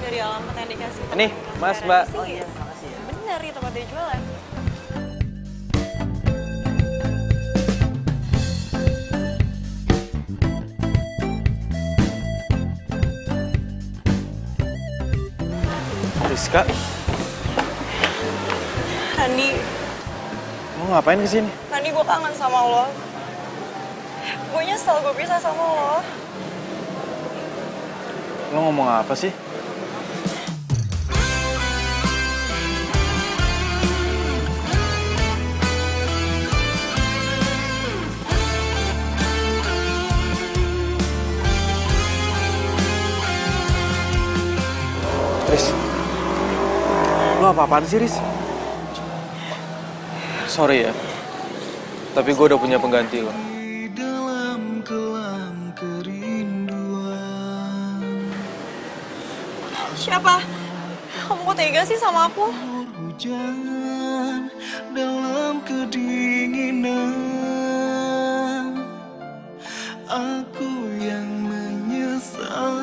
Dari alamat yang dikasih. Nih, Mas, Mbak. Oh iya, makasih ya. Bener nih tempat dia jualan. Rizka, Randi, mau ngapain kesini? Randi gue kangen sama lo. Gue nyesel gue pisah sama lo. Lo ngomong apa sih? Riz, lo apa-apaan sih, Riz? Sorry ya, tapi gue udah punya pengganti lo. Dalam kelam kerinduan, Siapa? Kamu kok tega sih sama aku? hujan dalam kedinginan, aku yang menyesal.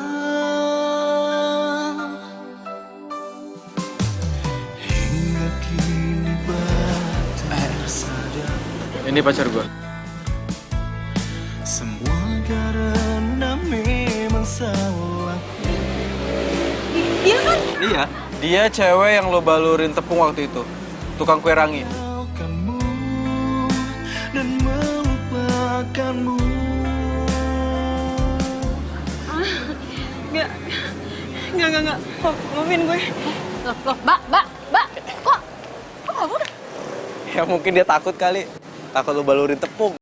Hingga kini baru tersadar, Ini pacar gue. semua karena memang salah. Dia kan? Iya. Dia cewek yang lo balurin tepung waktu itu. Tukang kue rangi. Dan melupakanmu. Enggak. Maafin gue. Loh, Mbak. Kok kamu udah? Ya mungkin dia takut kali. Takut lo balurin tepung.